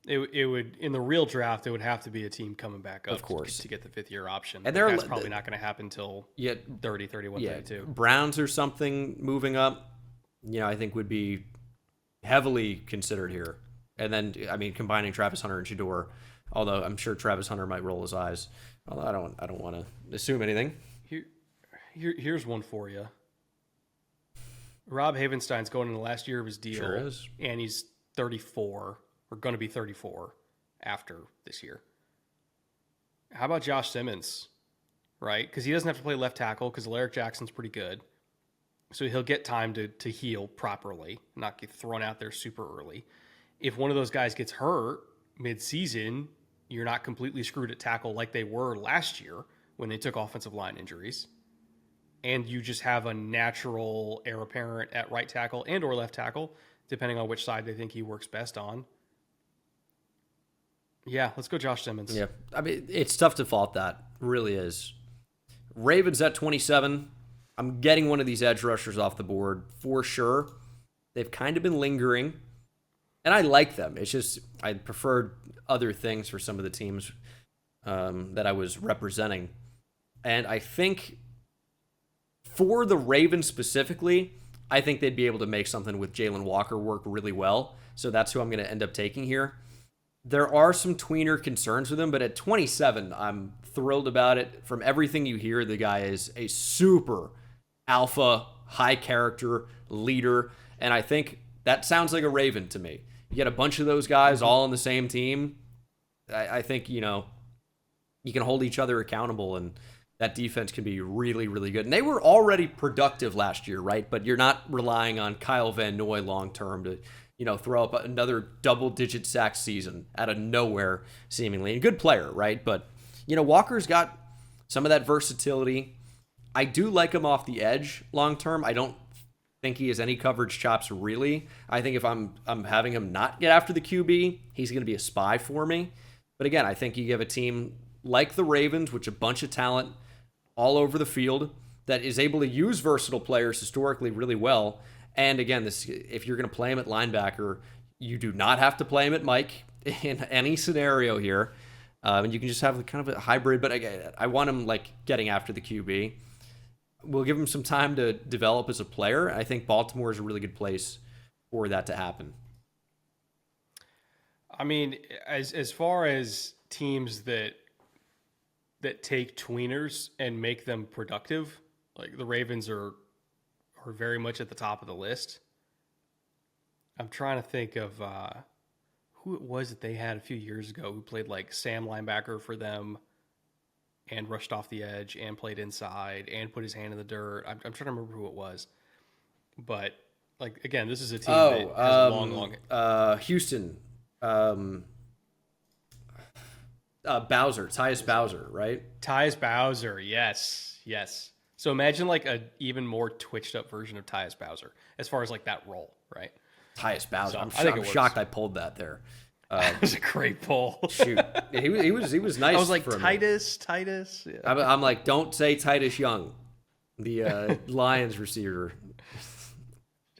It would, in the real draft, it would have to be a team coming back up, of course, to get the fifth-year option. And that's probably not going to happen until 30, 31, yeah, 32. Browns or something moving up, I think would be heavily considered here. And then, combining Travis Hunter and Shador, although I'm sure Travis Hunter might roll his eyes. Although I don't want to assume anything. Here's one for you. Rob Havenstein's going in the last year of his deal. Sure is. And he's 34, or going to be 34 after this year. How about Josh Simmons, right? Because he doesn't have to play left tackle because Alaric Jackson's pretty good. So he'll get time to heal properly, not get thrown out there super early. If one of those guys gets hurt mid-season, you're not completely screwed at tackle like they were last year when they took offensive line injuries. And you just have a natural heir apparent at right tackle and or left tackle, depending on which side they think he works best on. Yeah, let's go Josh Simmons. Yeah, it's tough to fault that. It really is. Ravens at 27. I'm getting one of these edge rushers off the board for sure. They've kind of been lingering, and I like them. It's just I preferred other things for some of the teams that I was representing. And I think for the Ravens specifically, I think they'd be able to make something with Jalen Walker work really well. So that's who I'm going to end up taking here. There are some tweener concerns with him, but at 27, I'm thrilled about it. From everything you hear, the guy is a super alpha, high character leader, and I think that sounds like a Raven to me. You get a bunch of those guys all on the same team. I think, you can hold each other accountable, and that defense can be really, really good. And they were already productive last year, right? But you're not relying on Kyle Van Noy long-term to, throw up another double-digit sack season out of nowhere, seemingly. And good player, right? But, Walker's got some of that versatility. I do like him off the edge long-term. I don't think he has any coverage chops, really. I think if I'm having him not get after the QB, he's going to be a spy for me. But again, I think you have a team like the Ravens, which a bunch of talent all over the field that is able to use versatile players historically really well. And again, if you're going to play him at linebacker, you do not have to play him at Mike in any scenario here. And you can just have kind of a hybrid, but I want him getting after the QB. We'll give him some time to develop as a player. I think Baltimore is a really good place for that to happen. As far as teams that take tweeners and make them productive, like the Ravens are very much at the top of the list. I'm trying to think of who it was that they had a few years ago who played like Sam linebacker for them and rushed off the edge and played inside and put his hand in the dirt. I'm trying to remember who it was. But, again, this is a team that has a long... Houston. Bowser, Tyus Bowser, right? Tyus Bowser, yes. So imagine a even more twitched up version of Tyus Bowser as far as that role, right? Tyus Bowser. So, I'm shocked I pulled that there. It was a great pull. Shoot, he was nice. I was like for Titus. Yeah. I'm like, don't say Titus Young, the Lions receiver.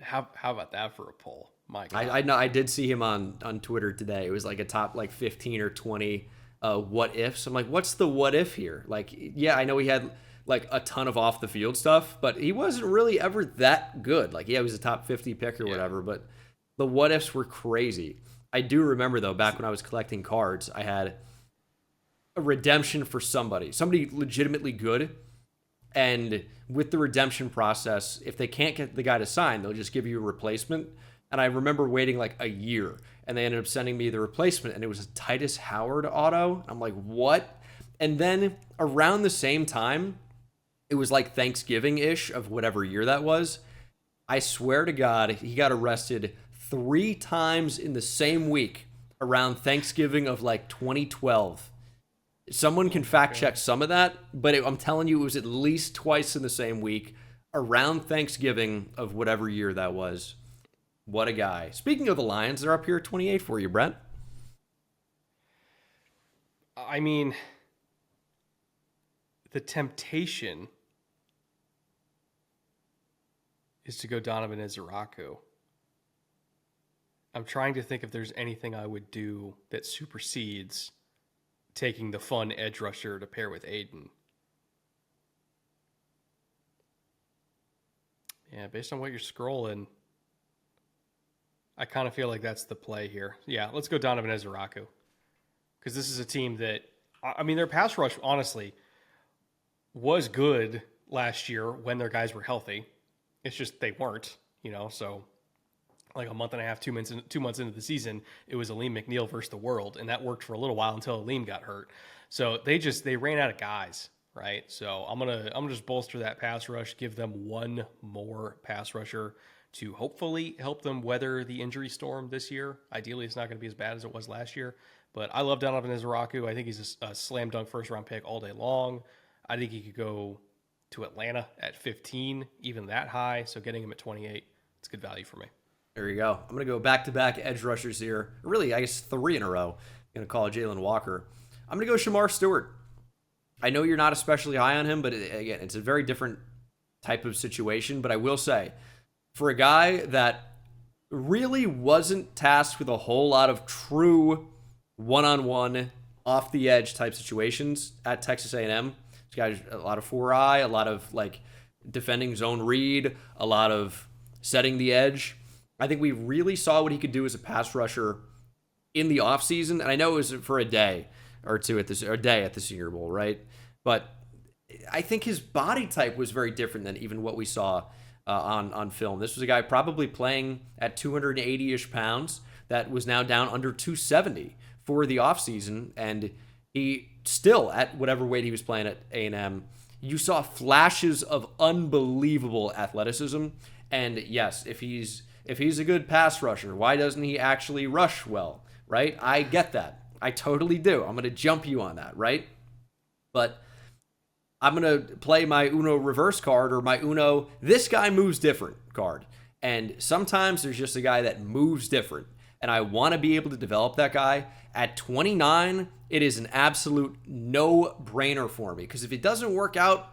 How about that for a pull? My God. I know. I did see him on Twitter today. It was a top 15 or 20 what ifs. I'm like, what's the what if here? I know he had a ton of off the field stuff, but he wasn't really ever that good. He was a top 50 pick or whatever, but the what ifs were crazy. I do remember though, back when I was collecting cards, I had a redemption for somebody legitimately good. And with the redemption process, if they can't get the guy to sign, they'll just give you a replacement. And I remember waiting a year, and they ended up sending me the replacement, and it was a Titus Howard auto. I'm like, what? And then around the same time, it was like Thanksgiving-ish of whatever year that was. I swear to God, he got arrested 3 times in the same week around Thanksgiving of like 2012. Someone can fact check some of that, but I'm telling you, it was at least twice in the same week around Thanksgiving of whatever year that was. What a guy. Speaking of the Lions, they're up here at 28 for you, Brent. I mean, the temptation is to go Donovan Izaraku. I'm trying to think if there's anything I would do that supersedes taking the fun edge rusher to pair with Aiden. Yeah, based on what you're scrolling, I kind of feel like that's the play here. Yeah, let's go Donovan Izaraku. Because this is a team that, I mean, their pass rush, honestly, was good last year when their guys were healthy. It's just they weren't, so like a month and a half, 2 months into the season, it was Aleem McNeil versus the world, and that worked for a little while until Aleem got hurt. So they ran out of guys, right? So I'm gonna just bolster that pass rush, give them one more pass rusher to hopefully help them weather the injury storm this year. Ideally, it's not going to be as bad as it was last year, but I love Donovan Izaraku. I think he's a slam dunk first round pick all day long. I think he could go to Atlanta at 15, even that high. So getting him at 28, it's good value for me. There you go. I'm going to go back-to-back edge rushers here. Really, I guess 3 in a row. I'm going to call Jalen Walker. I'm going to go Shamar Stewart. I know you're not especially high on him, but again, it's a very different type of situation. But I will say, for a guy that really wasn't tasked with a whole lot of true one-on-one, off-the-edge type situations at Texas A&M, this guy's a lot of 4-eye, a lot of like defending zone read, a lot of setting the edge. I think we really saw what he could do as a pass rusher in the offseason. And I know it was for a day or two at the Senior Bowl, right? But I think his body type was very different than even what we saw on film. This was a guy probably playing at 280-ish pounds that was now down under 270 for the offseason. And he still, at whatever weight he was playing at A&M, you saw flashes of unbelievable athleticism. And yes, if he's a good pass rusher, why doesn't he actually rush well, right? I get that. I totally do. I'm going to jump you on that, right? But I'm going to play my Uno reverse card or my Uno, this guy moves different card. And sometimes there's just a guy that moves different. And I want to be able to develop that guy. At 29, it is an absolute no-brainer for me. Because if it doesn't work out,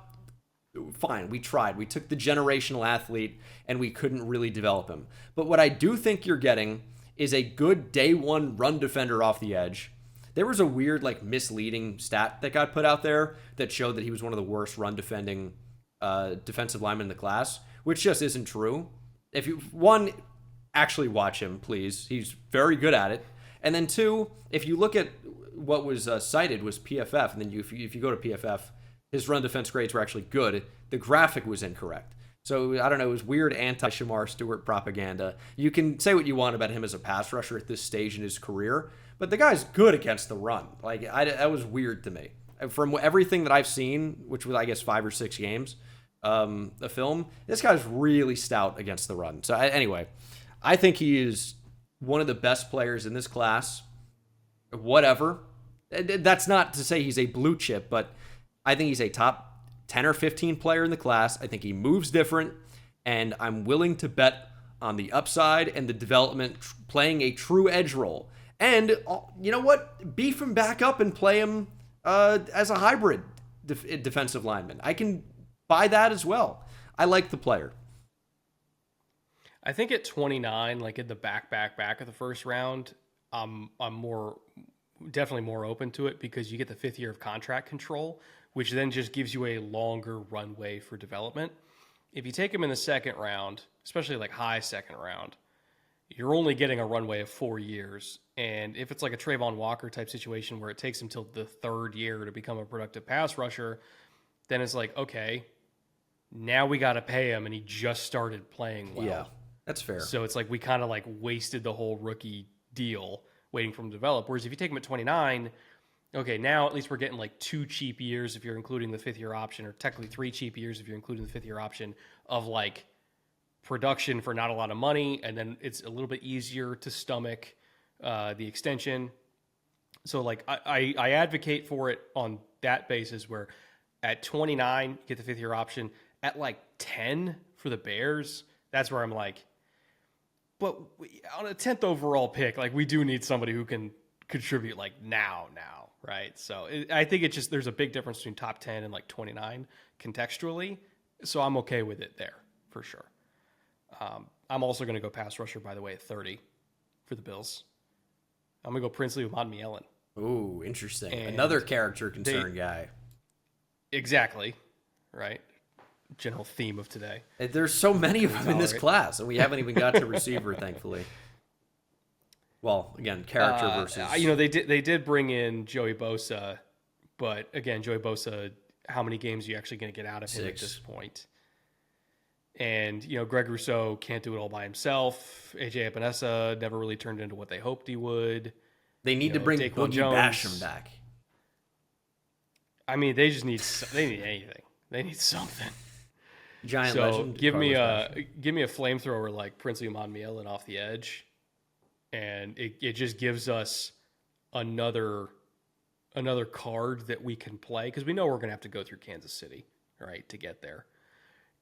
fine, we tried. We took the generational athlete and we couldn't really develop him. But what I do think you're getting is a good day one run defender off the edge. There was a weird, like, misleading stat that got put out there that showed that he was one of the worst run defending defensive linemen in the class, which just isn't true. If you, one, actually watch him, please. He's very good at it. And then two, if you look at what was cited was PFF, and then if you go to PFF, his run defense grades were actually good. The graphic was incorrect. So, I don't know, it was weird anti-Shamar Stewart propaganda. You can say what you want about him as a pass rusher at this stage in his career, but the guy's good against the run. Like, that was weird to me. From everything that I've seen, which was, I guess, 5 or 6 games, the film, this guy's really stout against the run. So, anyway, I think he is one of the best players in this class. Whatever. That's not to say he's a blue chip, but I think he's a top 10 or 15 player in the class. I think he moves different, and I'm willing to bet on the upside and the development playing a true edge role. And you know what? Beef him back up and play him as a hybrid defensive lineman. I can buy that as well. I like the player. I think at 29, like in the back of the first round, I'm definitely more open to it because you get the 5th year of contract control, which then just gives you a longer runway for development. If you take him in the second round, especially like high second round, you're only getting a runway of 4 years. And if it's like a Trayvon Walker type situation where it takes him till the 3rd year to become a productive pass rusher, then it's like, okay, now we got to pay him, and he just started playing well. Yeah, that's fair. So it's like we kind of like wasted the whole rookie deal waiting for him to develop. Whereas if you take him at 29, okay, now at least we're getting like 2 cheap years if you're including the 5th year option, or technically 3 cheap years if you're including the 5th year option of like production for not a lot of money, and then it's a little bit easier to stomach the extension. So like I advocate for it on that basis, where at 29 you get the 5th year option, at like 10 for the Bears, that's where I'm like, but on a 10th overall pick, like we do need somebody who can contribute like now, right? So I think it's just, there's a big difference between top 10 and like 29 contextually. So I'm okay with it there for sure. I'm also going to go pass rusher, by the way, at 30 for the Bills. I'm going to go Princely with Madden Rebuild. Ooh, interesting. Another character concern guy. Exactly. Right. General theme of today. There's so many of them in this class, and we haven't even got to receiver, thankfully. Well, again, character versus... they did bring in Joey Bosa, but again, Joey Bosa, how many games are you actually going to get out of him at this point? And, Greg Rousseau can't do it all by himself. AJ Epinesa never really turned into what they hoped he would. They need to bring Boogie Basham back. I mean, they need anything. They need something. Giant legend. Give me a flamethrower like Princely Umanmielen off the edge, and it just gives us another card that we can play, because we know we're going to have to go through Kansas City, right, to get there.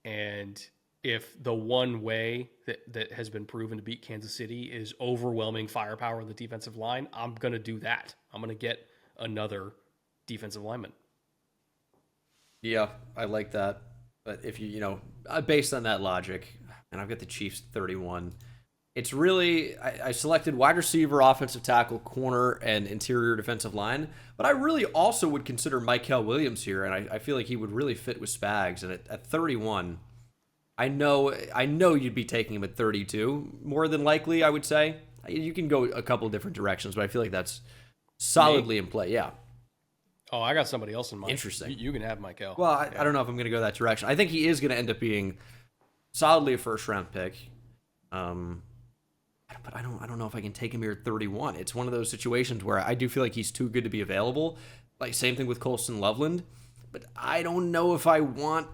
And if the one way that has been proven to beat Kansas City is overwhelming firepower on the defensive line, I'm going to do that. I'm going to get another defensive lineman. Yeah, I like that. But if based on that logic, and I've got the Chiefs 31, it's really, I selected wide receiver, offensive tackle, corner, and interior defensive line. But I really also would consider Mykel Williams here, and I feel like he would really fit with Spags. And at 31, I know you'd be taking him at 32, more than likely, I would say. You can go a couple different directions, but I feel like that's solidly in play, yeah. Oh, I got somebody else in mind. Interesting. You can have Mykel. Well, I don't know if I'm going to go that direction. I think he is going to end up being solidly a first-round pick. But I don't know if I can take him here at 31. It's one of those situations where I do feel like he's too good to be available. Like, same thing with Colston Loveland. But I don't know if I want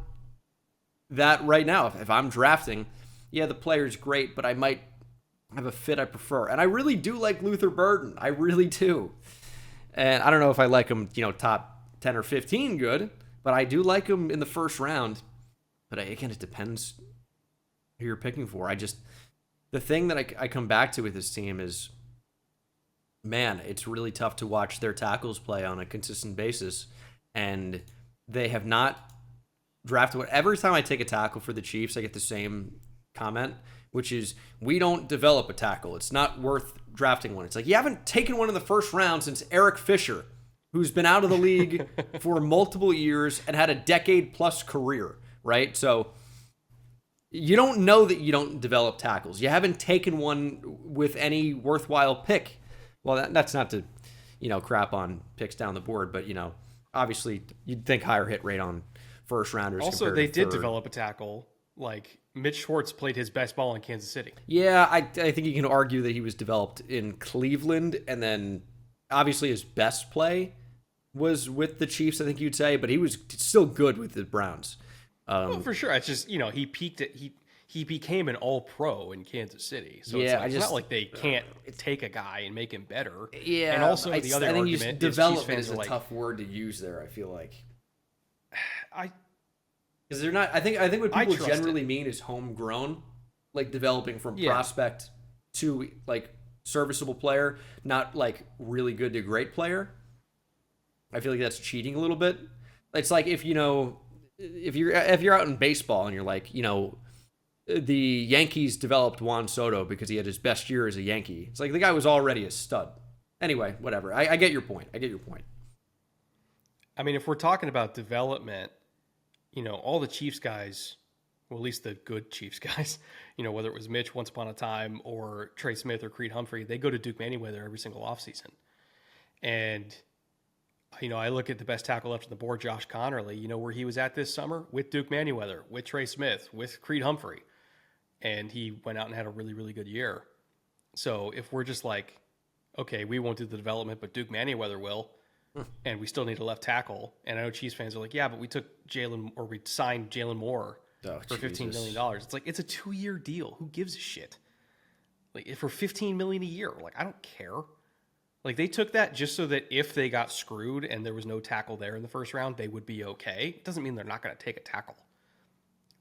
that right now. If I'm drafting, yeah, the player's great, but I might have a fit I prefer. And I really do like Luther Burden. I really do. And I don't know if I like him, top 10 or 15 good, but I do like him in the first round. But again, it depends who you're picking for. The thing that I come back to with this team is, man, it's really tough to watch their tackles play on a consistent basis. And they have not drafted. Every time I take a tackle for the Chiefs, I get the same comment, which is, we don't develop a tackle. It's not worth drafting one. It's like, you haven't taken one in the first round since Eric Fisher, who's been out of the league for multiple years and had a decade-plus career, right? So you don't know that you don't develop tackles. You haven't taken one with any worthwhile pick. Well, that's not to, crap on picks down the board, but, obviously you'd think higher hit rate on first rounders. Also, they did develop a tackle. Like, Mitch Schwartz played his best ball in Kansas City. Yeah, I think you can argue that he was developed in Cleveland, and then obviously his best play was with the Chiefs, I think you'd say, but he was still good with the Browns. Well, for sure. It's just, he peaked at, he became an all-pro in Kansas City. So yeah, it's not like they can't take a guy and make him better. Yeah, and also the other argument is development is a tough word to use there, I feel like. Because they're not. I think what people generally mean is homegrown, like developing from prospect to like serviceable player, not like really good to great player. I feel like that's cheating a little bit. It's like if you're out in baseball and you're like, the Yankees developed Juan Soto because he had his best year as a Yankee. It's like the guy was already a stud. Anyway, whatever. I get your point. I mean, if we're talking about development, all the Chiefs guys, well, at least the good Chiefs guys, whether it was Mitch once upon a time or Trey Smith or Creed Humphrey, they go to Duke Manyweather every single offseason. And, I look at the best tackle left on the board, Josh Connerly, where he was at this summer with Duke Manyweather, with Trey Smith, with Creed Humphrey. And he went out and had a really, really good year. So if we're just like, okay, we won't do the development, but Duke Manyweather will, and we still need a left tackle. And I know Chiefs fans are like, yeah, but we signed Jalen Moore for $15 million. It's like, it's a 2-year deal. Who gives a shit? Like, for $15 million a year, like, I don't care. Like, they took that just so that if they got screwed and there was no tackle there in the first round, they would be okay. It doesn't mean they're not going to take a tackle.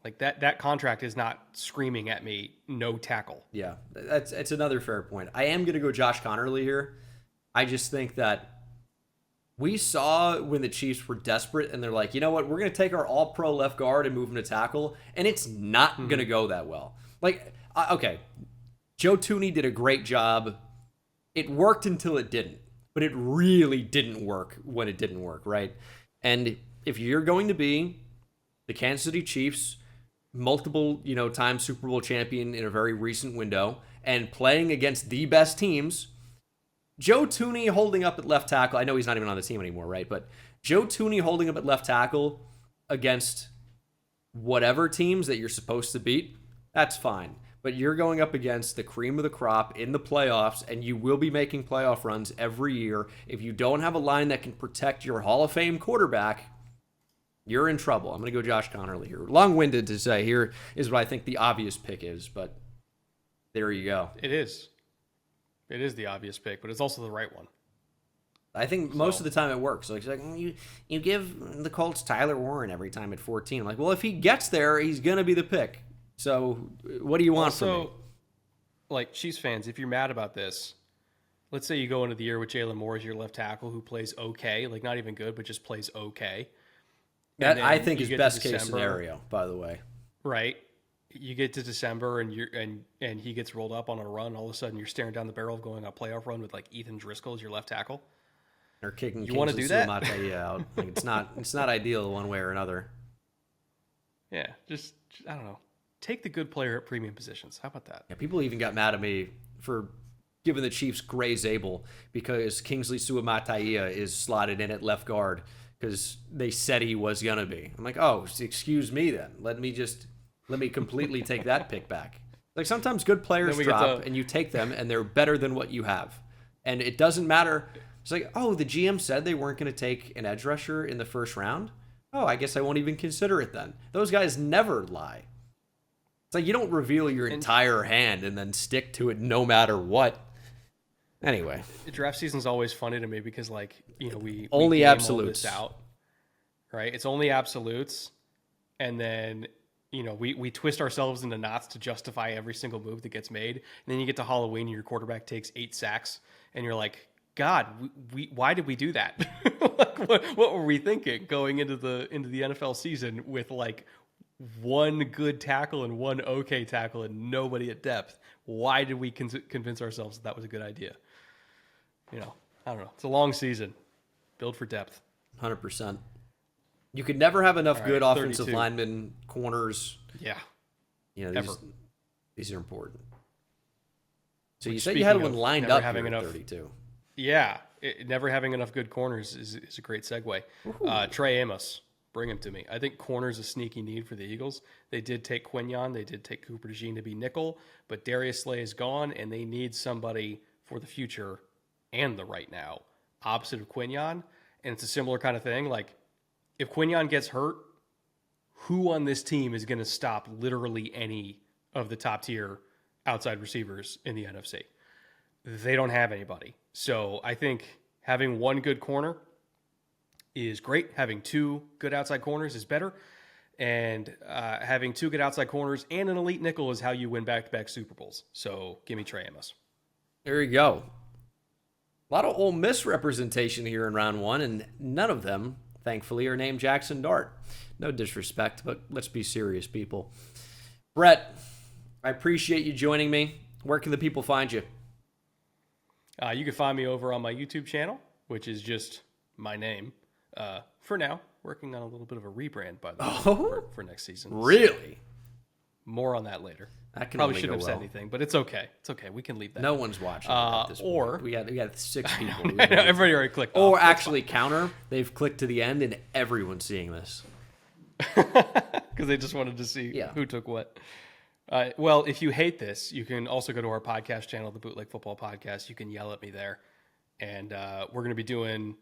Like, that contract is not screaming at me, no tackle. Yeah, it's another fair point. I am going to go Josh Connerly here. I just think that we saw when the Chiefs were desperate and they're like, you know what, we're going to take our all-pro left guard and move him to tackle, and it's not going to go that well. Like, okay, Joe Thuney did a great job. It worked until it didn't, but it really didn't work when it didn't work, right? And if you're going to be the Kansas City Chiefs, multiple, time Super Bowl champion in a very recent window, and playing against the best teams, Joe Thuney holding up at left tackle, I know he's not even on the team anymore, right? But Joe Thuney holding up at left tackle against whatever teams that you're supposed to beat, that's fine. But you're going up against the cream of the crop in the playoffs, and you will be making playoff runs every year. If you don't have a line that can protect your Hall of Fame quarterback, you're in trouble. I'm going to go Josh Connerly here. Long-winded to say here is what I think the obvious pick is, but there you go. It is. It is the obvious pick, but it's also the right one. I think most of the time it works. Like, it's like you give the Colts Tyler Warren every time at 14. I'm like, well, if he gets there, he's going to be the pick. So what do you want from me? Like, Chiefs fans, if you're mad about this, let's say you go into the year with Jalen Moore as your left tackle who plays okay, like not even good, but just plays okay. That I think is best case scenario, by the way. Right. You get to December and he gets rolled up on a run. All of a sudden, you're staring down the barrel of going on a playoff run with like Ethan Driscoll as your left tackle. Or kicking. You want to do that? Out. Like, it's not ideal one way or another. Yeah, just I don't know. Take the good player at premium positions. How about that? Yeah, people even got mad at me for giving the Chiefs Gray Zabel because Kingsley Suamataia is slotted in at left guard because they said he was gonna be. I'm like, oh, excuse me then. Let me completely take that pick back. Like, sometimes good players drop and you take them and they're better than what you have. And it doesn't matter. It's like, oh, the GM said they weren't going to take an edge rusher in the first round. Oh, I guess I won't even consider it then. Those guys never lie. It's like you don't reveal your entire hand and then stick to it no matter what. Anyway. Draft season's always funny to me because, like, we only absolutes out, right? It's only absolutes. And then, we twist ourselves into knots to justify every single move that gets made. And then you get to Halloween and your quarterback takes 8 sacks and you're like, God, why did we do that? Like, what were we thinking going into the NFL season with like one good tackle and one okay tackle and nobody at depth? Why did we convince ourselves that was a good idea? I don't know. It's a long season. Build for depth. 100%. You could never have enough good offensive 32. linemen, corners. Yeah. These are important. So you said you had one lined up here at 32. Yeah. Never having enough good corners is a great segue. Trey Amos, bring him to me. I think corner's a sneaky need for the Eagles. They did take Quinyon. They did take Cooper DeJean to be nickel, but Darius Slay is gone, and they need somebody for the future and the right now, opposite of Quinyon. And it's a similar kind of thing. Like, if Quinyon gets hurt, who on this team is going to stop literally any of the top tier outside receivers in the NFC? They don't have anybody. So I think having one good corner is great. Having 2 good outside corners is better. And having 2 good outside corners and an elite nickel is how you win back-to-back Super Bowls. So give me Trey Amos. There you go. A lot of Ole Miss representation here in round 1, and none of them, thankfully, are named Jackson Dart. No disrespect, but let's be serious, people. Brett, I appreciate you joining me. Where can the people find you? You can find me over on my YouTube channel, which is just my name. For now, working on a little bit of a rebrand, by the way, for next season. Really? So more on that later. That can Probably only shouldn't go have said well. anything, but it's okay. It's okay. We can leave that. No one's watching at this point. We got 6 people. I know, everybody already clicked off. Or actually, counter, they've clicked to the end, and everyone's seeing this. Because they just wanted to see who took what. Well, if you hate this, you can also go to our podcast channel, the Bootleg Football Podcast. You can yell at me there. And we're going to be doing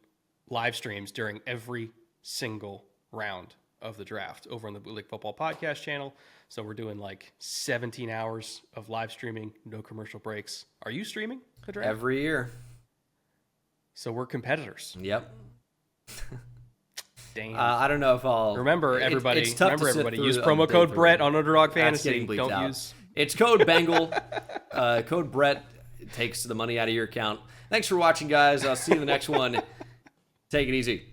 live streams during every single round of the draft over on the Bootleg Football Podcast channel. So we're doing like 17 hours of live streaming, no commercial breaks. Are you streaming the draft? Every year. So we're competitors. Yep. Damn. I don't know if I'll Remember, everybody. It's tough to sit through Use the promo thing code for Brett me. on Underdog That's Fantasy. getting bleeped Don't out. use. It's code Bengal. Code Brett takes the money out of your account. Thanks for watching, guys. I'll see you in the next one. Take it easy.